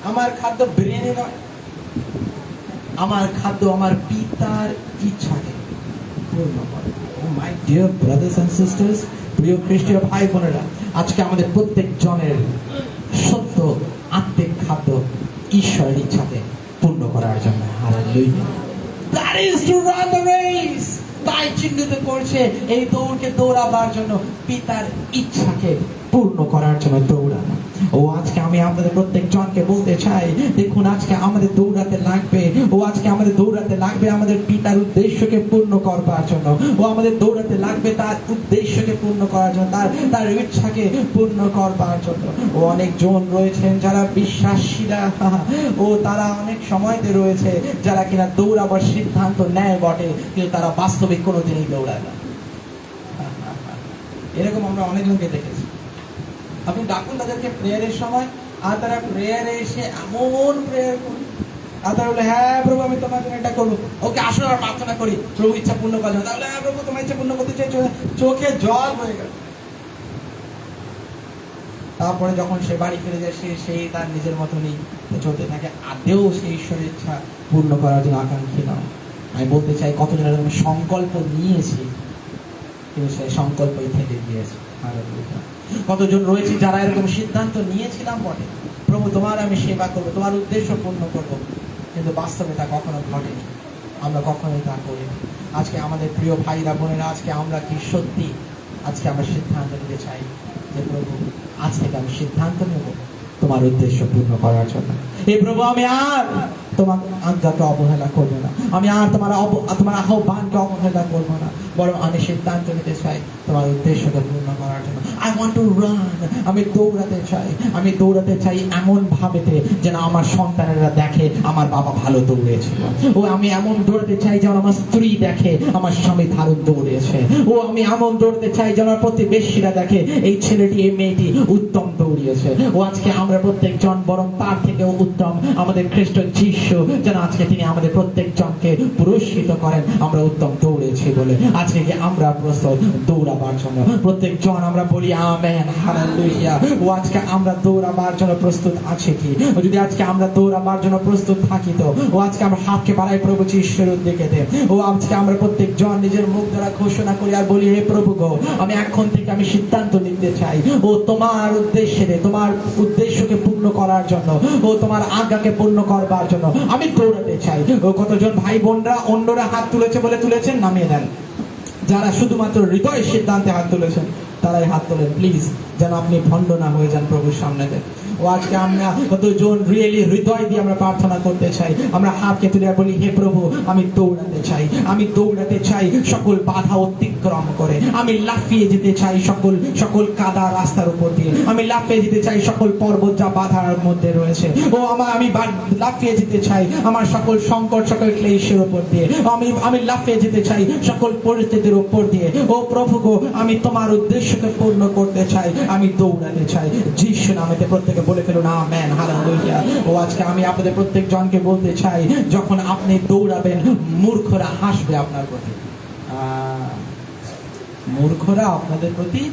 আমার খাদ্য বিরিয়ানি নয়, আমার খাদ্য আমার পিতার ইচ্ছাকে পূর্ণ করে। My dear brothers and sisters, প্রিয় খ্রিস্টীয় ভাই বোনেরা, আজকে আমাদের প্রত্যেক জনের সত্য আত্মিক খাদ্য ঈশ্বরের ইচ্ছাকে পূর্ণ করার জন্য। Hallelujah. That is to run the race. তাই চিহ্নিত করছে এই দৌড়কে দৌড়াবার জন্য, পিতার ইচ্ছাকে পূর্ণ করার জন্য দৌড়ানো। ও আজকে আমি আপনাদের প্রত্যেক জনকে বলতে চাই, দেখুন আজকে আমাদের দৌড়াতে লাগবে, ও আজকে আমাদের দৌড়াতে লাগবে আমাদের পিতার উদ্দেশ্যকে পূর্ণ করবার জন্য। ও আমাদের দৌড়াতে লাগবে তার উদ্দেশ্যকে পূর্ণ করার জন্য, তার ইচ্ছাকে পূর্ণ করবার জন্য। ও অনেক জন রয়েছেন যারা বিশ্বাসীরা, ও তারা অনেক সময়তে রয়েছে যারা কিনা দৌড়াবার সিদ্ধান্ত নেয় বটে, কিন্তু তারা বাস্তবিক কোনোদিনই দৌড়ায় না। এরকম আমরা অনেকজনকে দেখেছি। আপনি ডাকুন তাদেরকে প্রেয়ারের সময়, আর তারা প্রেয়ারে এসে এমন প্রেয়ার করবে, আর তারা বলে হ্যাঁ প্রভু আমি তোমার জন্য এটা করবো, ওকে আসলে আমরা প্রার্থনা করি প্রভু ইচ্ছা পূর্ণ করার জন্য। তাহলে হ্যাঁ প্রভু তোমার ইচ্ছা পূর্ণ করতে চাইছো, চোখে জল হয়ে গেল। তারপরে যখন সে বাড়ি ফিরে যায়, সেই তার নিজের মতনই চলতে থাকে, আদেও সেই ঈশ্বরের ইচ্ছা পূর্ণ করার জন্য আকাঙ্ক্ষী নয়। আমি বলতে চাই কতজন এরকম সংকল্প নিয়েছি কিন্তু সেই সংকল্পই থেকে গিয়েছে। কতজন রয়েছে যারা এরকম সিদ্ধান্ত নিয়েছিলাম বটে, প্রভু তোমার আমি সেবা করবো, তোমার উদ্দেশ্য পূর্ণ করবো, কিন্তু বাস্তবে তা কখনো ঘটেনি, আমরা কখনোই তা করিনি। আজকে আমাদের প্রিয় ভাইরা বোনেরা, আজকে আমরা কি সত্যি আজকে আমরা সিদ্ধান্ত নিতে চাই যে প্রভু আজ থেকে আমি সিদ্ধান্ত নেব তোমার উদ্দেশ্য পূর্ণ করার জন্য। হে প্রভু আমি আর তোমার আজ্ঞাকে অবহেলা করবো না, আমি আর তোমার আহ্বানকে অবহেলা করবো না, বরং আমি সিদ্ধান্ত নিতে চাই তোমার উদ্দেশ্যকে পূর্ণ করার জন্য। আই ওয়ান্ট টু রান, আমি দৌড়াতে চাই এমন ভাবেতে যেন আমার সন্তানেরা দেখে আমার বাবা ভালো দৌড়েছিল। ও আমি এমন দৌড়াতে চাই যেন আমার স্ত্রী দেখে আমার স্বামী দারুণ দৌড়েছে। ও আমি এমন দৌড়াতে চাই যেন আমার প্রতিবেশীরা দেখে এই ছেলেটি এই মেয়েটি উত্তম দৌড়িয়েছে। ও আজকে আমরা প্রত্যেকজন বরং তার থেকেও উত্তম আমাদের খ্রিস্ট যিশু যেন আজকে তিনি আমাদের প্রত্যেক জনকে পুরস্কৃত করেন আমরা উত্তম দৌড়েছি বলে। আজকে কি আমরা প্রস্তুত দৌড়াবার জন্য? প্রত্যেক জন আমরা বলি আমেন, হালেলুয়া। ও আজকে আমরা দৌড়াবার জন্য প্রস্তুত আছে কি? যদি আজকে আমরা দৌড়াবার জন্য প্রস্তুত থাকি তো ও আজকে আমরা হাতকে বাড়াই প্রভু ঈশ্বরের দিকে দে। ও আজকে আমরা প্রত্যেক জন নিজের মুখ দ্বারা ঘোষণা করি আর বলি হে প্রভু গো, আমি এখন থেকে আমি সিদ্ধান্ত নিতে চাই ও তোমার উদ্দেশ্যে তোমার উদ্দেশ্যকে পূর্ণ করার জন্য, ও তোমার আজ্ঞাকে পূর্ণ করবার জন্য আমি দৌড়াতে চাই। ও কতজন ভাই বোনরা অন্যরা হাত তুলেছে বলে তুলেছেন, নামিয়ে দেন। যারা শুধুমাত্র হৃদয়ের সিদ্ধান্তে হাত তুলেছেন তারাই হাত তোলেন প্লিজ, যেন আপনি ভণ্ড না হয়ে যান প্রভুর সামনে। ও আজকে আমরা কতজন রিয়েলি হৃদয় দিয়ে আমরা প্রার্থনা করতে চাই, আমরা হাতকে তুলে বলি হে প্রভু আমি দৌড়াতে চাই সকল বাধা অতিক্রম করে, আমি লাফিয়ে যেতে চাই সকল কাদা রাস্তার উপর দিয়ে, আমি লাফিয়ে যেতে চাই সকল পর্বত যা বাধার মধ্যে রয়েছে। ও আমি লাফিয়ে যেতে চাই আমার সকল সংকট সকল ক্লেশের উপর দিয়ে, আমি লাফিয়ে যেতে চাই সকল পরিস্থিতির উপর দিয়ে। ও প্রভু গো, আমি তোমার উদ্দেশ্যকে পূর্ণ করতে চাই, আমি দৌড়াতে চাই। যিশু নামেতে প্রত্যেকে বলে ফেলুন আমেন, হালেলুয়া। ও আজকে আমি আপনাদের প্রত্যেক জনকে বলতে চাই, যখন আপনি দৌড়াবেন মূর্খরা হাসবে আপনার প্রতি, মূর্খরা আপনাদের প্রতি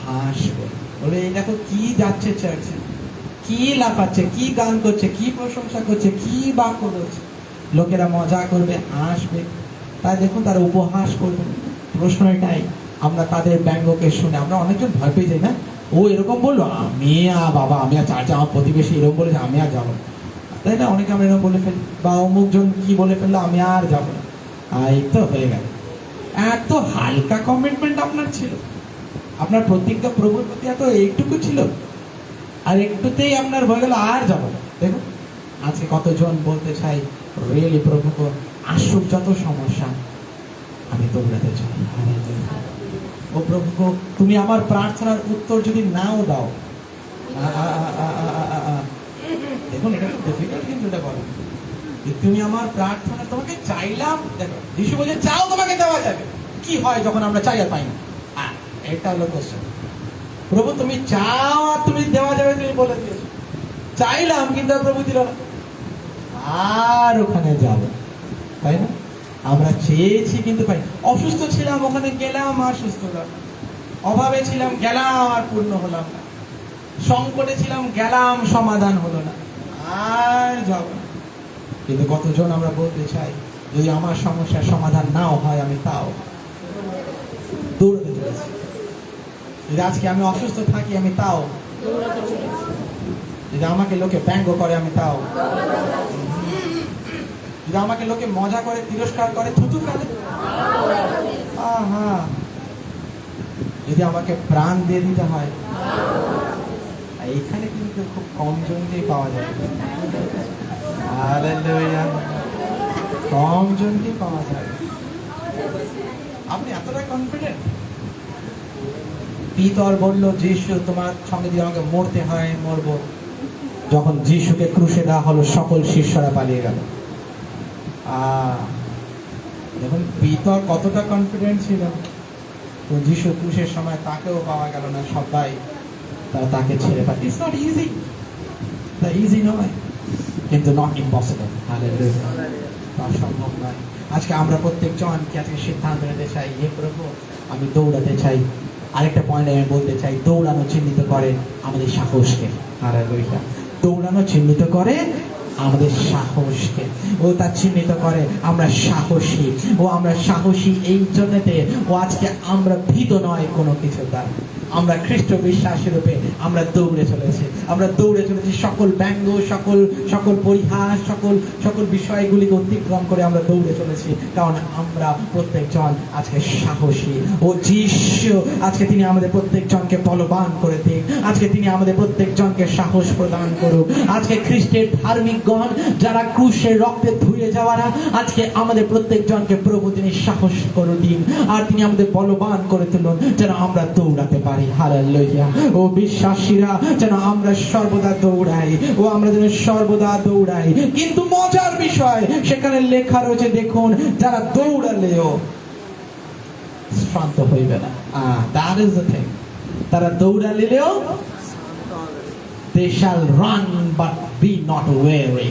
হাসবে, বলে এই দেখো কি যাচ্ছে চার্চে, কি লাফাচ্ছে, কি গান করছে, কি প্রশংসা করছে, কি বাক্য করছে, লোকেরা মজা করবে, হাসবে। তাই দেখুন তারা উপহাস করবে। প্রশ্ন এটাই, আমরা তাদের ব্যঙ্গকে শুনে আমরা অনেকজন ভয় পেয়ে যাই না? ও এরকম বললো আমি বাবা আমি আর চার্চে, আমার প্রতিবেশী এরকম বলেছে আমি আর যাবো না, তাই না? অনেকে আমরা এরকম বলে ফেলি, বা অমুকজন কি বলে ফেললো আমি আর যাবো না। এই তো হয়ে গেল। এত হালকা কমিটমেন্ট আপনার ছিল, আপনার প্রতিজ্ঞা প্রভুর প্রতি এত এইটুকু ছিল, আর একটুতেই আপনার হয়ে গেল আর যাবো না। দেখুন আজকে কতজন বলতে চাই রিয়েলি প্রভু গো, আসুক যত সমস্যা, আমি দৌড়াতে চাই। ও প্রভু গো, তুমি আমার প্রার্থনার উত্তর যদি নাও দাও, দেখুন এটা খুব ডিফিকাল্ট, কিন্তু এটা বলো তুমি আমার প্রার্থনা, তোমাকে চাইলাম, দেখো যিশু বলছে চাও তোমাকে দেওয়া যাবে। কি হয় যখন আমরা চাই আর পাই না? এটা হলো কোশ্চেন। প্রভু তুমি চাও আর তুমি দেওয়া যাবে, তুমি বলে দিয়েছো। চাইলাম কিন্তু প্রভু দিল না, আর ওখানে যাব, তাই না? আমরা চেয়েছি কিন্তু পাই। অসুস্থ ছিলাম, ওখানে গেলাম আর সুস্থ হলাম। অভাবে ছিলাম, গেলাম আর পূর্ণ হলাম না। সংকটে ছিলাম, গেলাম, সমাধান হলো না, আর যাব না। কিন্তু কতজন আমরা বলতে চাই যদি আমার সমস্যার সমাধান নাও হয়, আমি তাও দৌড়াতে চলেছি। যদি আজকে আমি অসুস্থ থাকি, আমি তাও। যদি আমাকে লোকে ব্যঙ্গ করে, আমি তাও। যদি আমাকে লোকে মজা করে, তিরস্কার করে, থুতু ফেলে, যদি আমাকে প্রাণ দিয়ে দিতে হয়, এইখানে কিন্তু খুব কম জনকেই পাওয়া যায়। হালেলুয়া, কম জনকেই পাওয়া যায়। আপনি এতটা কনফিডেন্ট? পিতর বললো যিশু তোমার সঙ্গে যদি আমাকে মরতে হয় মরবো। যখন যিশুকে ক্রুশে দেওয়া হলো, সকল শিষ্যরা পালিয়ে গেল। দেখুন পিতর কতটা কনফিডেন্ট ছিল। তো যিশু ক্রুশের সময় তাকেও পাওয়া গেল না, সবাই তারা তাকে ছেড়ে পায়। ইটস নট ইজি, ইজি নয়, কিন্তু নট ইম্পসিবল। হালেলুয়া, অসম্ভব নয়। আজকে আমরা প্রত্যেকজন কি আজকে সিদ্ধান্ত নিতে চাই, হে প্রভু আমি দৌড়াতে চাই। আরেকটা পয়েন্ট আমি বলতে চাই, দৌড়ানো চিহ্নিত করে আমাদের সাহসকে। হালেলুয়া, দৌড়ানো চিহ্নিত করে আমাদের সাহসকে। ও তার চিহ্নিত করে আমরা সাহসী। ও আমরা সাহসী এই জন্যতে ও আজকে আমরা ভীত নয় কোনো কিছু দ্বারা। আমরা খ্রিস্ট বিশ্বাসী রূপে আমরা দৌড়ে চলেছি। আমরা দৌড়ে চলেছি সকল ব্যঙ্গ, সকল পরিহাস, সকল বিষয়গুলিকে অতিক্রম করে আমরা দৌড়ে চলেছি। কারণ আমরা প্রত্যেকজন আজকে সাহসী। ও যিশু আজকে তিনি আমাদের প্রত্যেকজনকে বলবান করে দিন। আজকে তিনি আমাদের প্রত্যেকজনকে সাহস প্রদান করুক। আজকে খ্রিস্টের ধার্মিকগণ যারা ক্রুশের রক্তে ধুয়ে যাওয়ারা, আজকে আমাদের প্রত্যেকজনকে প্রভু তিনি সাহস করে দিন। আর তিনি আমাদের বলবান করে তুলুন যেন আমরা দৌড়াতে পারি। হালেলুয়া, ও বিশ্বাসীরা যেন আমরা সর্বদা দৌড়াই। ও আমরা যেন সর্বদা দৌড়াই। কিন্তু মজার বিষয় সেখানে লেখা রয়েছে, দেখুন যারা দৌড়ালেও শ্রান্ত হইবে না। That is the thing. তারা দৌড়ালেও they shall run but be not weary।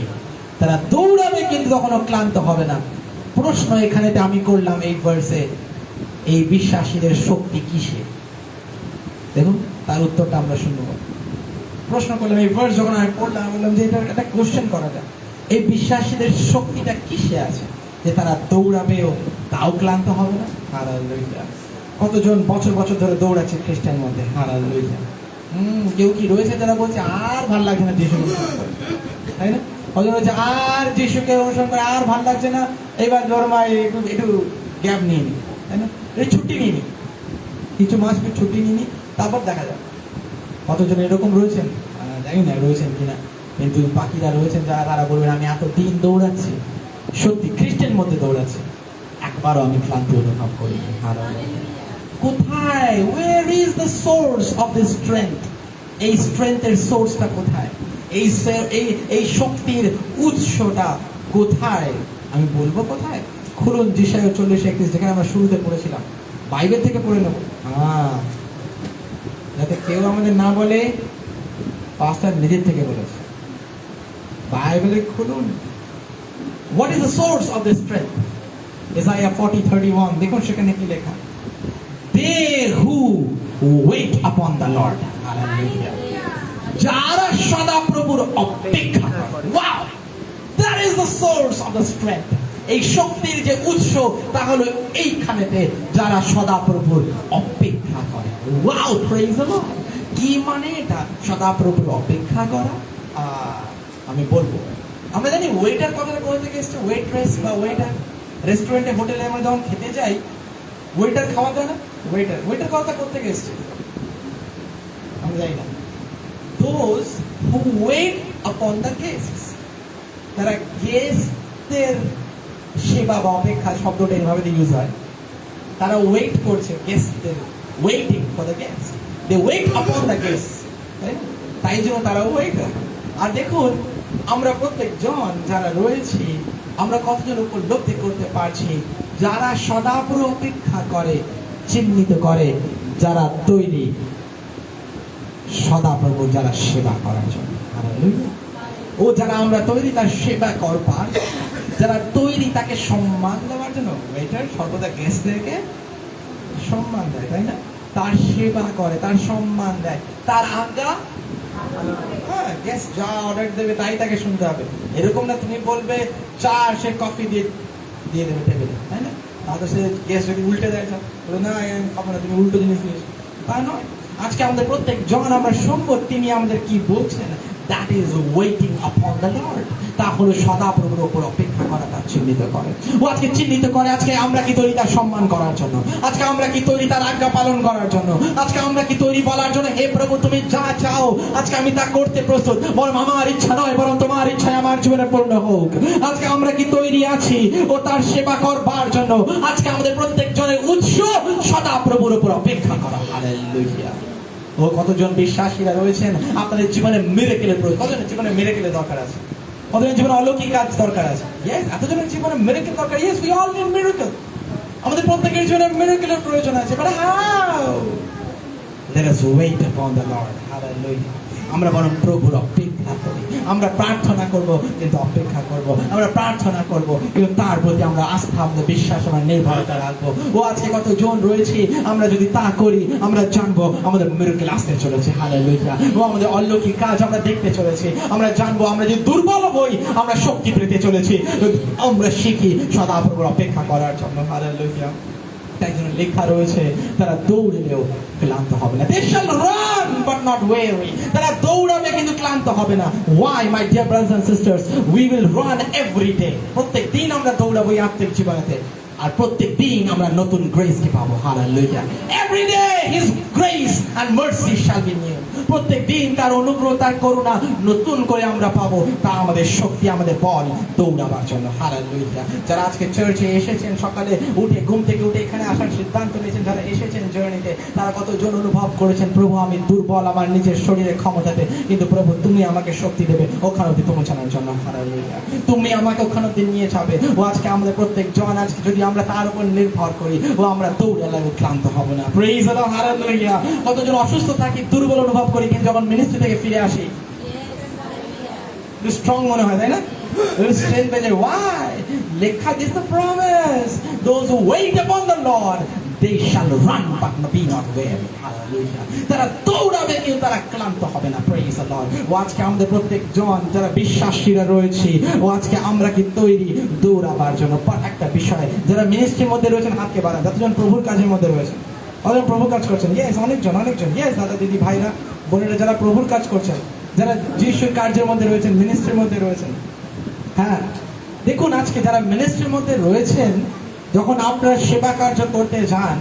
তারা দৌড়াবে কিন্তু কখনো ক্লান্ত হবে না। প্রশ্ন এখানেতে আমি করলাম এই ভার্সে, এই বিশ্বাসীদের শক্তি কিসে? দেখুন তার উত্তরটা আমরা শুনবো। প্রশ্ন করলাম এই ভার্স যখন আমি পড়লাম, বললাম যে এটা একটা কোশ্চেন করা যায়, এই বিশ্বাসীদের শক্তিটা কিসে আছে যে তারা দৌড়াবেও তাও ক্লান্ত হবে না? হালেলুয়া। কতজন বছর বছর ধরে দৌড়াচ্ছে খ্রিস্টান মধ্যে? হালেলুয়া। কেউ কি রয়েছে যারা বলছে আর ভাল লাগছে না যিশু, তাই না? কতজন রয়েছে আর যিশুকে অনুসরণ করে আর ভাল লাগছে না, এবার ধর্মায় একটু গ্যাপ নিয়ে নি, তাই না? ছুটি নিয়ে নি, কিছু মাস ছুটি নিয়ে নি, তারপর দেখা যাবে। কতজন এরকম রয়েছেন জানি না রয়েছেন কিনা, কিন্তু বাকিরা রয়েছেন যারা তারা বলবেন আমি এত দিন দৌড়াচ্ছি, সত্যি খ্রিস্টের মধ্যে দৌড়াচ্ছি, একবারও আমি ক্লান্তি অনুভব করি। কোথায়? where is the source of this strength? এই স্ট্রেংথের সোর্সটা কোথায়? এই শক্তির উৎসটা কোথায়? আমি বলবো কোথায়? খুলুন যেশায়া 40:31, যেখানে আমরা শুরুতে পড়েছিলাম। বাইবেল থেকে পড়ে নেব, যাতে কেউ আমাদের না বলে পাস্টার নিজের থেকে বলেছে। বাইবেলে খুলুন। What is the source of this strength? Isaiah 40:31, দেখুন সেখানে কি লেখা। They who wait upon the Lord, hallelujah, যারা সদা প্রভুর অপেক্ষা করে। Wow, that is the source of the strength. এই শক্তির যে উৎস তা হলো এইখানেতে, যারা সদা প্রভুর অপেক্ষা করে। Wow, praise the Lord। কি মানে এটা সদা প্রভুর অপেক্ষা করা? আমি বলবো, আমরা জানি ওয়েটার কথাটা কোথা থেকে এসেছে। ওয়েট্রেস বা ওয়েটার, রেস্টুরেন্টে হোটেলে আমরা যখন খেতে যাই, ওয়েটার খাওয়া দেয় না, ওয়েটার কথা কোথা থেকে এসেছে আমরা জানি না। Those who wait upon the guests, তারা গেস্টদের সেবা বা অপেক্ষা শব্দটা এইভাবে ইউজ হয়, তারা ওয়েট করছে গেস্টদের, waiting for the guest, they wait upon the guest, তাই জন্য তারা ওয়েট। আর দেখুন আমরা প্রত্যেকজন যারা রয়েছি আমরা কতজন উপলব্ধি করতে পারছি যারা সদাপুর অপেক্ষা করে, চিহ্নিত করে, যারা তৈরি সদাপ্রভু যারা সেবা করার জন্য। হালেলুয়া। ও যারা আমরা তৈরি তার সেবা করবার, যারা তৈরি তাকে সম্মান দেওয়ার জন্য। ওয়েটার সর্বদা গেস্টদেরকে সম্মান দেয়, তাই না? তার সেবা করে, তার সম্মান দেয়, তার আজ্ঞা, হ্যাঁ, গেস্ট যা অর্ডার দেবে তাই তাকে শুনতে হবে। এরকম না তুমি বলবে চা, সে কফি দিয়ে দিয়ে দেবে টেবিলে, তাই না? তাহলে সে গেস্ট যদি উল্টে দেয়, বলে না খাবো না, তুমি উল্টো জিনিস দিয়েছো, তা নয়। আজকে আমাদের প্রত্যেক জন আমরা শুনবো তিনি আমাদের কি বলছেন। That is waiting upon the Lord. তা হলো সদাপ্রভুর উপর অপেক্ষা করা, তার চিহ্নিত করে। ও আজকে চিহ্নিত করে আজকে আমরা কি তৈরি তার সম্মান করার জন্য, আজকে আমরা কি তৈরি তার আজ্ঞা পালন করার জন্য, আজকে আমরা কি তৈরি বলার জন্য হে প্রভু তুমি যা চাও আজকে আমি তা করতে প্রস্তুত, বরং আমার ইচ্ছা নয় বরং তোমার ইচ্ছায় আমার জীবনে পূর্ণ হোক। আজকে আমরা কি তৈরি আছি ও তার সেবা করবার জন্য? আজকে আমাদের প্রত্যেক জনের উৎস সদাপ্রভুর উপর অপেক্ষা করা। হালেলুয়া। ও কতজন বিশ্বাসীরা রয়েছেন আপনাদের জীবনে মিরাকেলের প্রয়োজন? কতজনের জীবনে মিরাকেলের দরকার আছে? কতজনের জীবনে অলৌকিক কাজ দরকার আছে? ইয়েস, এতজনের জীবনে মিরাকেল দরকার। Yes, we all need miracle. আমাদের প্রত্যেকের জীবনে মিরাকেলের প্রয়োজন আছে। But how? Let us wait upon the Lord. Hallelujah. আমরা বরং প্রভুর অপেক্ষা করি, আমরা প্রার্থনা করব কিন্তু অপেক্ষা করব, আমরা প্রার্থনা করব কিন্তু তার প্রতি আমরা আস্থা, আমাদের বিশ্বাস, আমরা নির্ভরতা রাখবো। ও আজকে কতজন রয়েছে আমরা যদি তা করি আমরা জানবো আমাদের মিরাকেল আসতে চলেছে। হালেলুয়া। ও আমাদের অলৌকিক কাজ আমরা দেখতে চলেছি, আমরা জানবো আমরা যদি দুর্বল হই আমরা শক্তি পেতে চলেছি, আমরা শিখি সদাপ্রভুর অপেক্ষা করার জন্য। হালেলুয়া। তাই জন্য লেখা রয়েছে তারা দৌড়লেও ক্লান্ত হবে না। They shall run but not weary. তারা দৌড়াবে কিন্তু ক্লান্ত হবে না। Why, my dear brothers and sisters? We will run every day. প্রত্যেক দিন আমরা দৌড়াবো এই আত্মিক জীবনেতে, আর প্রত্যেক দিন আমরা নতুন গ্রেস কে পাবো। Hallelujah. Every day His grace and mercy shall be new. প্রত্যেক দিন তার অনুগ্রহ, তার করুণা নতুন করে আমরা পাবো। তা আমাদের শক্তি, আমাদের বল দৌড়াবার জন্য। হালেলুয়া। যারা আজকে চার্চে এসেছেন, সকালে উঠে ঘুম থেকে উঠে এখানে আসার সিদ্ধান্ত নিয়েছেন, যারা এসেছেন জার্নিতে, তারা কতজন অনুভব করেছেন প্রভু আমি দুর্বল আমার নিজের শরীরের ক্ষমতাতে, কিন্তু প্রভু তুমি আমাকে শক্তি দেবে ওখানে অব্দি পৌঁছানোর জন্য। হালেলুয়া। তুমি আমাকে ওখানে অব্দি নিয়ে যাবে। ও আজকে আমাদের প্রত্যেক জন আজকে যদি আমরা তার উপর নির্ভর করি ও আমরা দৌড়ালেও ক্লান্ত হব না। Praise the Lord. হালেলুয়া। কতজন অসুস্থ থাকি, দুর্বল অনুভব করি, কিন্তু যখন মিনিস্ট্রি থেকে ফিরে আসি স্ট্রং মনে হয়, তাই না? Strength পেয়ে যায়। Why? লেখা is the promise. Those who wait upon the Lord, they shall run but be not weary. Hallelujah. তারা দৌড়াবে কিন্তু তারা ক্লান্ত হবে না। Praise the Lord. ও আজকে আমাদের প্রত্যেক জন যারা বিশ্বাসীরা রয়েছে ও আজকে আমরা কি তৈরি দৌড়াবার জন্য? একটা বিষয় যারা মিনিস্ট্রির মধ্যে রয়েছেন হাতকে বাড়ান। যতজন প্রভুর কাজের মধ্যে রয়েছেন, অনেক প্রভু কাজ করছেন। ইয়েস, অনেকজন। ইয়েস, দাদা দিদি ভাইরা বোনেরা যারা প্রভুর কাজ করছেন, যারা যিশুর কার্যের মধ্যে রয়েছেন, মিনিস্ট্রির মধ্যে রয়েছেন। হ্যাঁ, দেখুন আজকে যারা মিনিস্ট্রির মধ্যে রয়েছেন, যখন আপনারা সেবা কার্য করতে যান,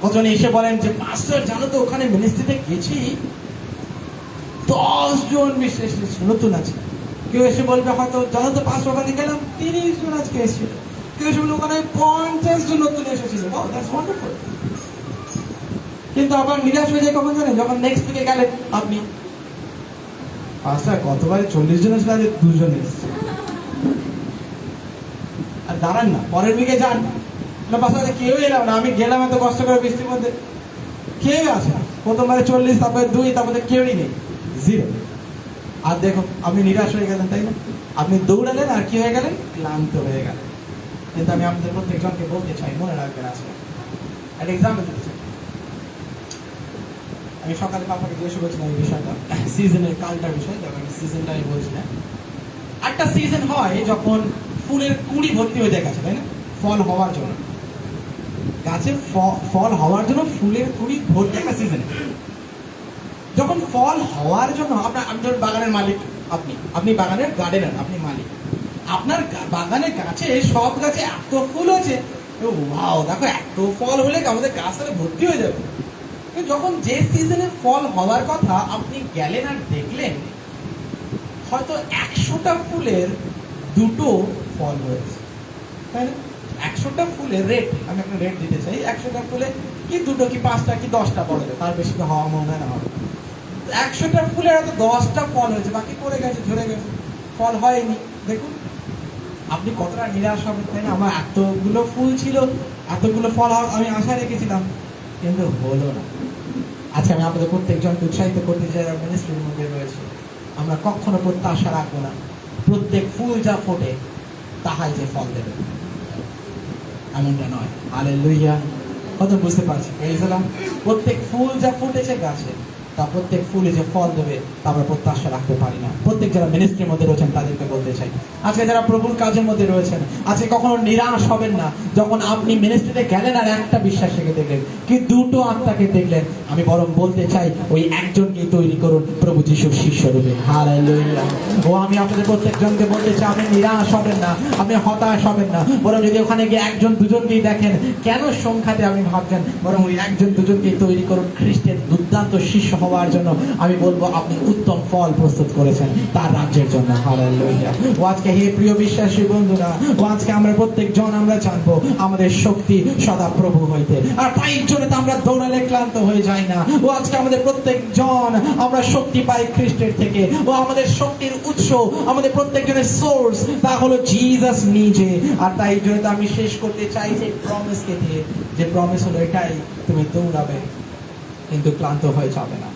কজন এসে বলেন যে পাস্টার জানো তো ওখানে মিনিস্ট্রিতে গেছি 10 জন বিশেষ নতুন আছে। কেউ এসে বলবে হয়তো জানো তো পাস্টার ওখানে গেলাম 30 জন আজকে এসেছিল। কেউ এসে বলবে ওখানে 50 জন নতুন এসেছিল। Wow, that's wonderful. কিন্তু আবার নিরাশ হয়ে যায় কখন জানেন? যখন নেক্সট উইকে গেলেন আপনি, পাস্টার গতবারে 40 জন এসেছিল, আজ 2 জন এসেছে। আর দাঁড়ান না, পরের উইকে যান, পাস্টার কেউ এলাম না, আমি গেলাম এত কষ্ট করে বৃষ্টির মধ্যে, কেউ আসে না। প্রথমবারে 40, তারপরে 2, তারপরে কেউই নেই, 0। আর দেখো আপনি নিরাশ হয়ে গেলেন, তাই না? আপনি দৌড়ালেন আর কি হয়ে গেলেন? ক্লান্ত হয়ে গেলেন। কিন্তু আমি আপনাদের প্রত্যেকজনকে বলতে চাই, মনে রাখবেন আজকে একটা এক্সাম্পল দিতে চাই। আমি সকালে পাপাকে জিজ্ঞেস করছিলাম এই বিষয়টা, সিজনের কালটার বিষয়, যখন সিজনটা আমি বলছিলাম। একটা সিজন হয় যখন ফুলের কুঁড়ি ভর্তি হয়ে যায় গাছে, তাই না? ফল হওয়ার জন্য, গাছে ফল হওয়ার জন্য ফুলের কুঁড়ি ভর্তি একটা সিজন। যখন ফল হওয়ার জন্য আপনি ধরুন বাগানের মালিক, আপনি বাগানের গার্ডেনার, আপনি মালিক, আপনার বাগানের গাছে সব গাছে এত ফুল হয়েছে, ওয়াও দেখো এত ফল হলে আমাদের গাছ তাহলে ভর্তি হয়ে যাবে। যখন যে সিজনে ফল হওয়ার কথা আপনি গেলেন আর দেখলেন হয়তো 100টা ফুলের 2টো ফল হয়েছে, তাই না? 100টা ফুলের রেট, আমি একটা রেট দিতে চাই, 100টা ফুলে কি 2টো কি 5টা কি 10টা ফল হবে, তার বেশি তো হওয়া মনে হয় না হবে। 100টা ফুলের হয়তো 10টা ফল হয়েছে, বাকি পড়ে গেছে, ঝরে গেছে, ফল হয়নি। দেখুন আপনি কতটা নিরাশ হবেন, তাই না? আমার এতগুলো ফুল ছিল, এতগুলো ফল আমি আশা রেখেছিলাম, কিন্তু হলো না। আচ্ছা, আমি আপনাদের প্রত্যেকজনকে উৎসাহিত করতে চাই যারা মিনিস্ট্রির মধ্যে রয়েছে, আমরা কখনো প্রত্যাশা রাখবো না প্রত্যেক ফুল যা ফোটে তাহাই যে ফল দেবে, এমনটা নয়। হালেলুয়া, কত বুঝতে পারছি? Praise the Lord. প্রত্যেক ফুল যা ফুটেছে গাছে, তা প্রত্যেক ফুলে যে ফল দেবে তা আমরা প্রত্যাশা রাখতে পারি না। প্রত্যেক যারা মিনিস্ট্রির মধ্যে রয়েছেন তাদেরকে বলতে চাই, আজকে যারা প্রভুর কাজের মধ্যে রয়েছেন, আজকে কখনো নিরাশ হবেন না। যখন আপনি মিনিস্ট্রিতে গেলেন আর একটা বিশ্বাসীকে দেখলেন কি 2টো আত্মাকে দেখলেন, আমি বরং বলতে চাই ওই একজনকেই তৈরি করুন প্রভু যিশুর শিষ্য রূপে। হালেলুয়া। ও আমি আপনাদের প্রত্যেকজনকে বলতে চাই, আপনি নিরাশ হবেন না, আপনি হতাশ হবেন না, বরং যদি ওখানে গিয়ে 1-2জনকেই দেখেন, কেন সংখ্যাতে আপনি ভাবছেন, বরং ওই 1-2জনকেই তৈরি করুন খ্রিস্টের দুর্দান্ত শিষ্য হওয়ার জন্য। আমি বলবো আপনি উত্তম ফল প্রস্তুত করেছেন তার রাজ্যের জন্য। হালেলুয়া। ও আজকে হে প্রিয় বিশ্বাসী বন্ধুরা, ও আজকে আমরা প্রত্যেকজন আমরা জানবো আমাদের শক্তি সদা প্রভু হইতে, আর তাই জন্য তো আমরা দৌড়ালে ক্লান্ত হয়ে যাই না। ও আজকে আমাদের প্রত্যেকজন আমরা শক্তি পাই খ্রিস্টের থেকে। ও আমাদের শক্তির উৎস, আমাদের প্রত্যেকজনের সোর্স, তা হলো জিসাস নিজে। আর তাই জন্য তো আমি শেষ করতে চাই যে প্রমিসকে দিয়ে, যে প্রমিস হলো এটাই, তুমি দৌড়াবে কিন্তু ক্লান্ত হয়ে যাবে না।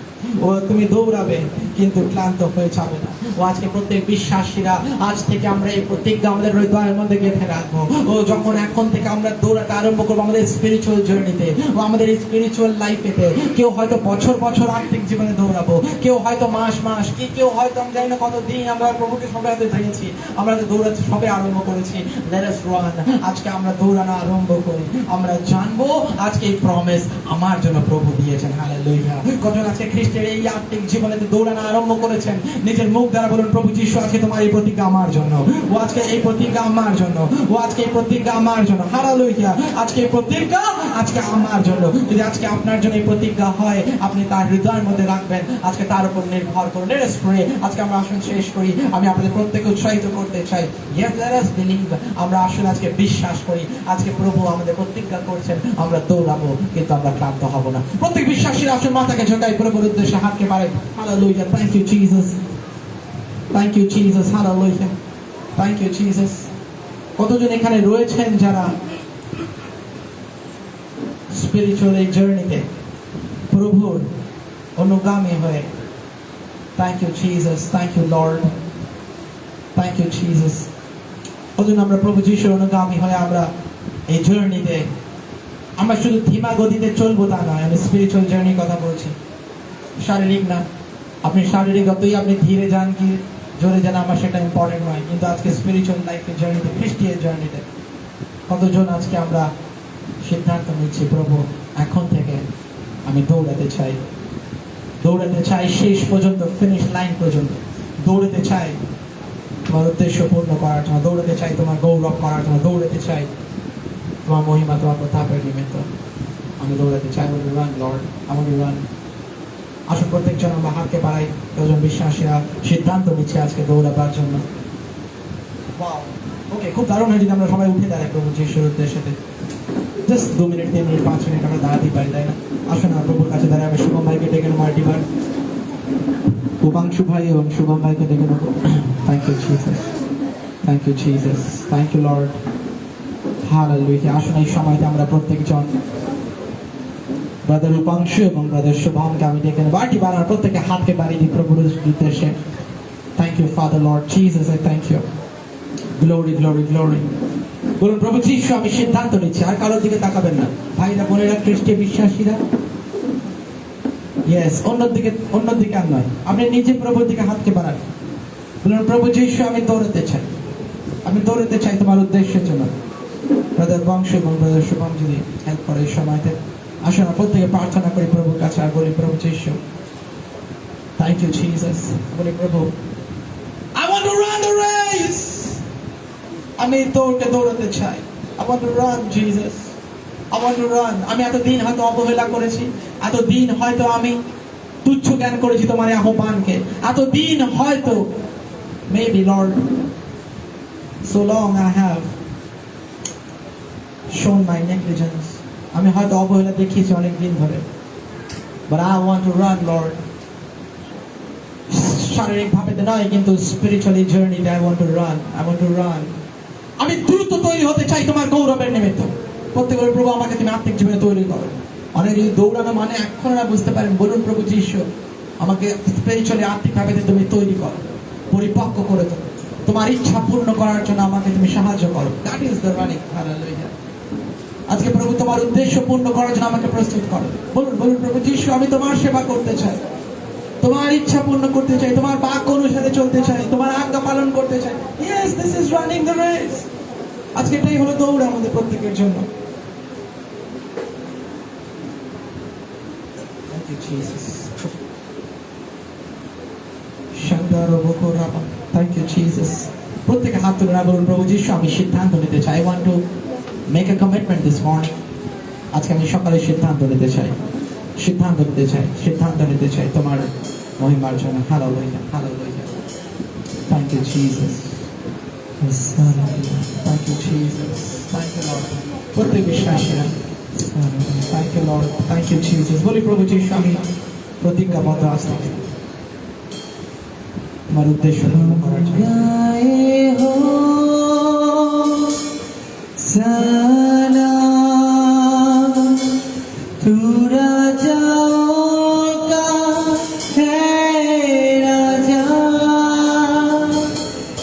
ও তুমি দৌড়াবে কিন্তু ক্লান্ত হয়ে যাবে না। ও আজকে প্রত্যেক বিশ্বাসীরা আজ থেকে আমরা এই প্রতিজ্ঞা আমাদের হৃদয়ের মধ্যে গেঁথে রাখবো। ও যখন এখন থেকে আমরা দৌড়াতে আরম্ভ করবো আমাদের স্পিরিচুয়াল জার্নিতে, ও আমাদের স্পিরিচুয়াল লাইফেতে, কেউ হয়তো বছর বছর আত্মিক জীবনে দৌড়াবো, কেউ হয়তো মাস মাস, কেউ হয়তো আমি জানি না কত দিন আমরা প্রভুকে সবাই হাতে ধরেছি, আমরা দৌড়াতে সবে আরম্ভ করেছি। Let us run. আজকে আমরা দৌড়ানো আরম্ভ করি, আমরা জানবো আজকে এই প্রমিস আমার জন্য প্রভু দিয়েছেন। হালেলুয়া। কজন আজকে খ্রিস্টের এই আত্মিক জীবনে দৌড়ানো আরম্ভ করেছেন? নিজের মুখ দ্বারা বলুন, প্রভু যিশু আজকে তোমার এই প্রতিজ্ঞা আমার জন্য, ও আজকে এই প্রতিজ্ঞা আমার জন্য, ও আজকে এই প্রতিজ্ঞা আমার জন্য। হালেলুয়া। আজকে এই প্রতিজ্ঞা আজকে আমার জন্য। যদি আজকে আপনার জন্য এই প্রতিজ্ঞা হয়, আপনি তার হৃদয়ের মধ্যে রাখবেন, আজকে তার উপর নির্ভর করুন। Let us pray. আজকে আমরা আসুন শেষ করি। আমি আপনাদের প্রত্যেককে উৎসাহিত করতে চাই, ইয়েস লেট আস বিলিভ। আমরা আসুন আজকে বিশ্বাস করি, আজকে প্রভু আমাদের প্রতিজ্ঞা করছেন আমরা দৌড়াবো কিন্তু আমরা ক্লান্ত হব না। প্রত্যেক বিশ্বাসীরা আসুন মাথাকে ঝোঁকাই প্রভুর উদ্দেশ্যে হাতকে বাড়াই। Hallelujah. Thank you Jesus, thank you Jesus. Hallelujah. Thank you Jesus. কতজন এখানে রয়েছেন যারা স্পিরিচুয়াল এই জার্নিতে প্রভুর অনুগামী হয়ে? Thank you Jesus, thank you Lord, thank you Jesus. কতজন আমরা প্রভু যিশুর অনুগামী হয়ে আমরা এই জার্নিতে, আমরা শুধু ধীমা গতিতে চলবো তা নয়, আমি স্পিরিচুয়াল জার্নির কথা বলছি, শারীরিক না। আপনি শারীরিক যতই আপনি ধীরে যান কি জোরে যান, আমার সেটা ইম্পর্টেন্ট নয়, কিন্তু আজকে স্পিরিচুয়াল লাইফের জার্নিতে, খ্রিস্টিয়ান জার্নিতে কতজন আজকে আমরা সিদ্ধান্ত নিচ্ছি, প্রভু এখন থেকে আমি দৌড়াতে চাই, দৌড়াতে চাই শেষ পর্যন্ত, ফিনিশ লাইন পর্যন্ত দৌড়াতে চাই তোমার উদ্দেশ্য পূর্ণ করার জন্য, দৌড়াতে চাই তোমার গৌরব করার জন্য, দৌড়াতে চাই তোমার মহিমা, তোমার প্রতাপের নিমিত্ত আমি দৌড়াতে চাই। আমাদের রান লর্ড, আমাদের রান। আসুন প্রত্যেকজন আমরা হাতকে বাড়াই। কজন বিশ্বাসীরা সিদ্ধান্ত নিচ্ছে আজকে দৌড়াবার জন্য? ওকে, খুব দারুণ হয় যদি আমরা সবাই উঠে দাঁড়াই প্রভু যিশুর উদ্দেশ্যে। জাস্ট 2 মিনিট 3 মিনিট 5 মিনিট আমরা দাঁড়াতেই পারি, তাই না? আসুন আমরা প্রভুর কাছে দাঁড়াই। আমি শুভম ভাইকে ডেকে নেবো, আরটিবার উপাংশু ভাই এবং শুভম ভাইকে ডেকে নেবো। Thank you Jesus, thank you Jesus, thank you Lord. Hallelujah. আসুন এই সময়তে আমরা প্রত্যেকজন ব্রাদার উপাংশু এবং ব্রাদার শুভমকে আমি ডেকে নেবো, আরটিবার আর প্রত্যেকে হাতকে বাড়িয়ে দিই প্রভুর উদ্দেশ্যে। Thank you father Lord Jesus, I thank you. Glory glory glory. বলুন, প্রভু যিশু আমি সিদ্ধান্ত নিচ্ছি, আর কারোর দিকে তাকাবেন না, ভাইরা বোনেরা খ্রিস্টীয় বিশ্বাসীরা। ইয়েস, অন্যদিকে আর নয়, আপনি নিজে প্রভুর দিকে হাতকে বাড়ান। বলুন, প্রভু যিশু আমি দৌড়াতে চাই, আমি দৌড়াতে চাই তোমার উদ্দেশ্যের জন্য। ব্রাদার বংশ এবং ব্রাদার শুভম যদি হেল্প করে এই সময়তে, আসুন আমরা প্রত্যেকে প্রার্থনা করি প্রভুর কাছে আর বলি, প্রভু যিশু থ্যাংক ইউ জিসাস। বলি, প্রভু I want to run the race. আমি দৌড়াতে চাই। I want to run Jesus, I want to run. আমি এতদিন হয়তো অবহেলা করেছি, এতদিন হয়তো আমি তুচ্ছ জ্ঞান করেছি তোমার এই আহ্বানকে, এতদিন হয়তো Maybe, Lord, so long I have shown my negligence. আমি হয়তো অবহেলা দেখিয়েছি অনেক দিন ধরে, but I want to run, Lord. শারীরিক ভাবে নয়, কিন্তু spiritually journey I want to run. I want to run. আমি দ্রুত তৈরি হতে চাই তোমার গৌরবের নিমিত্ত। প্রত্যেকের প্রভু আমাকে তুমি আত্মিক জীবনে তৈরি করো। অনেক যদি দৌড়ানো মানে এখন না বুঝতে পারেন, বলুন প্রভু যিশু আমাকে স্পিরিচুয়ালি আত্মিক ভাবে তুমি তৈরি করো, পরিপক্ক করে দাও। তোমার ইচ্ছা পূর্ণ করার জন্য আমাকে তুমি সাহায্য করো। That is the running. Hallelujah. আজকে প্রভু তোমার উদ্দেশ্য পূর্ণ করার জন্য আমাকে প্রস্তুত করো। বলুন বলুন প্রভু যিশু আমি তোমার সেবা করতে চাই, তোমার ইচ্ছা পূর্ণ করতে চাই, তোমার বাক্য অনুসারে চলতে চাই, তোমার আজ্ঞা পালন করতে চাই। Yes, this is running the race. আজকে এটাই হলো দৌড় আমাদের প্রত্যেকের জন্য। Thank you Jesus. Thank you Jesus. প্রত্যেকে হাত তুলে বলুন প্রভু যিশু আমি সিদ্ধান্ত নিতে চাই। I want to make a commitment this morning. আজকে আমি সকালে সিদ্ধান্ত নিতে চাই, সিদ্ধান্ত নিতে চাই, সিদ্ধান্ত নিতে চাই তোমার মহিমার জন্য। Hallelujah, hallelujah. Thank you Jesus. Thank you Jesus. Thank you Lord. প্রত্যেক বিশ্বাসীরা thank you Lord, thank you Jesus. বলি প্রভু যিশু আমি প্রতিজ্ঞাবদ্ধ আছি তোমার উদ্দেশ্য পূর্ণ করার জন্য। গায়ে হো सलाम, तू राजाओं का है राजा,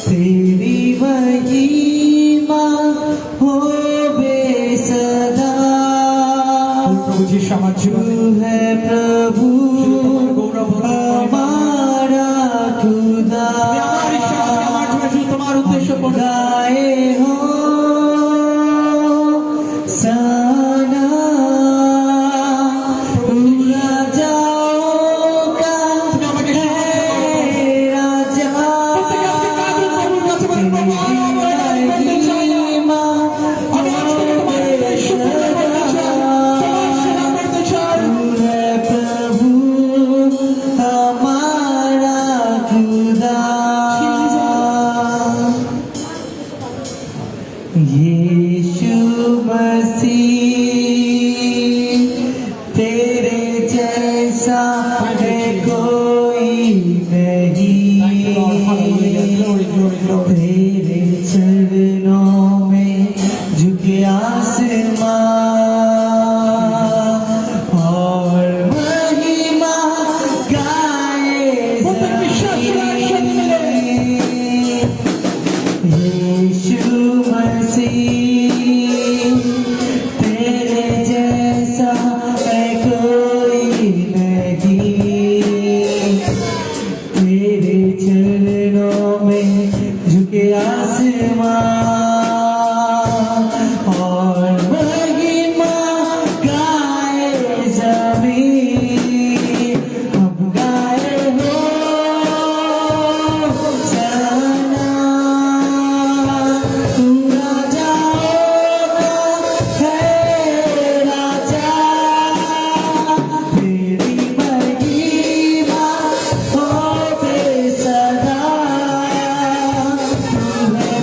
तेरी महिमा हो बेसदा। প্রভু যিশু আমার জীবনে तू है प्रभु গৌরব हमारा खुदा, আমার ইচ্ছা আমার জন্য শুধু তোমার উদ্দেশ্য পূর্ণ। गाए हो यीशु मसीह तेरे जैसा है कोई नहीं, तेरे चरणों में झुके आसमान और महिमा गाए यीशु मसीह तेरे जैसा है कोई नहीं, तेरे चरणों में झुके आसमान और महिमा गाए ज़मीन। हम गाए हो सलाम, तू राजाओं का है राजा, तेरी महिमा हो बेसदा। तू है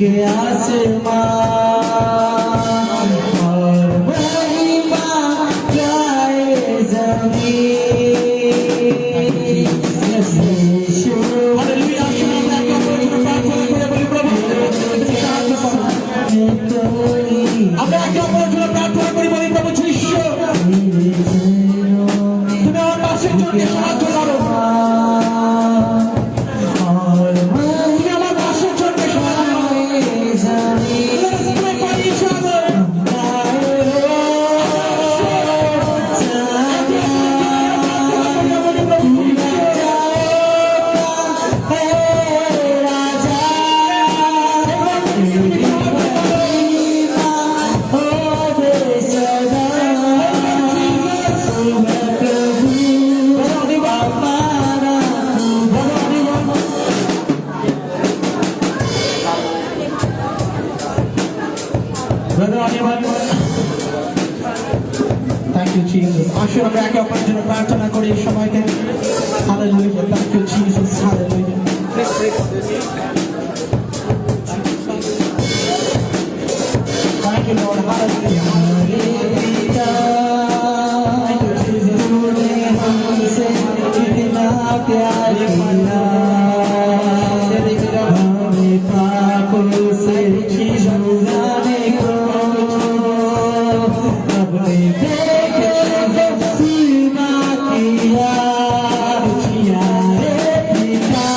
के आसमान और महिमा गाए जमीन। यीशु हालेलुया। আসুন আমরা একে অপরের জন্য প্রার্থনা করে বলি, প্রভু সাহায্য করুন। আমরা একে অপরের জন্য প্রার্থনা করি, বলি, প্রভু যীশু তুমি আমার পাশের জনকে সাহায্য করো। তুমি আমার পাশের জনকে সাহায্য করো। Let us pray for each other. Thank you, Jesus. আসুন আমরা একে অপরের জন্য প্রার্থনা করি এই সময়কে। Hallelujah. Thank you, Jesus. Hallelujah. Thank you, Lord. Hallelujah. Thank you, Jesus. तूने हमसे कितना प्यार किया, हमें पापों से छुड़ाने को अपने बेटे को सीमा किया। रे पिता,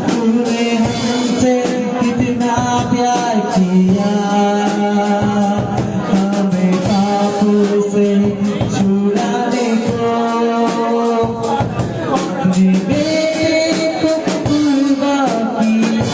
तूने हमसे कितना प्यार किया, हमें पापों से छुड़ाने को अपने बेटे को कुर्बान किया।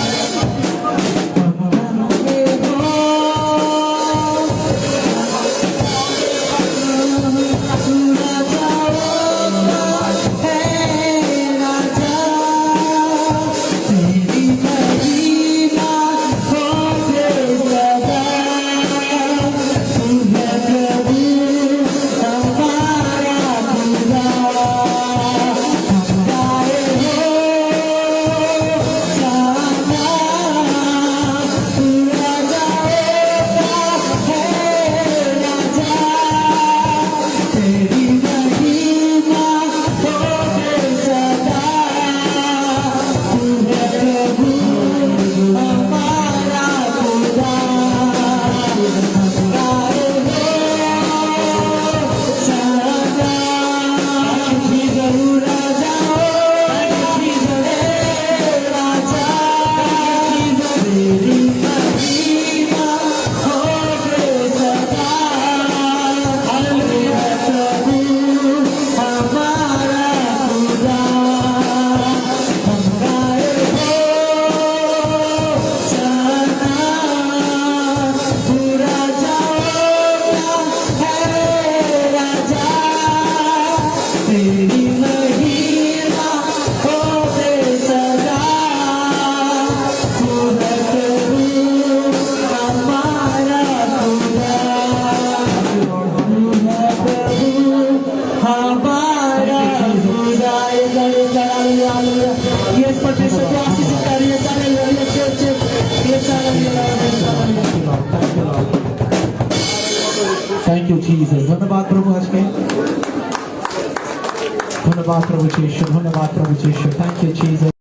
Thank you, Jesus. ধন্যবাদ প্রভু আজকে। ধন্যবাদ প্রভু যীশু। ধন্যবাদ প্রভু যীশু। Thank you, Jesus.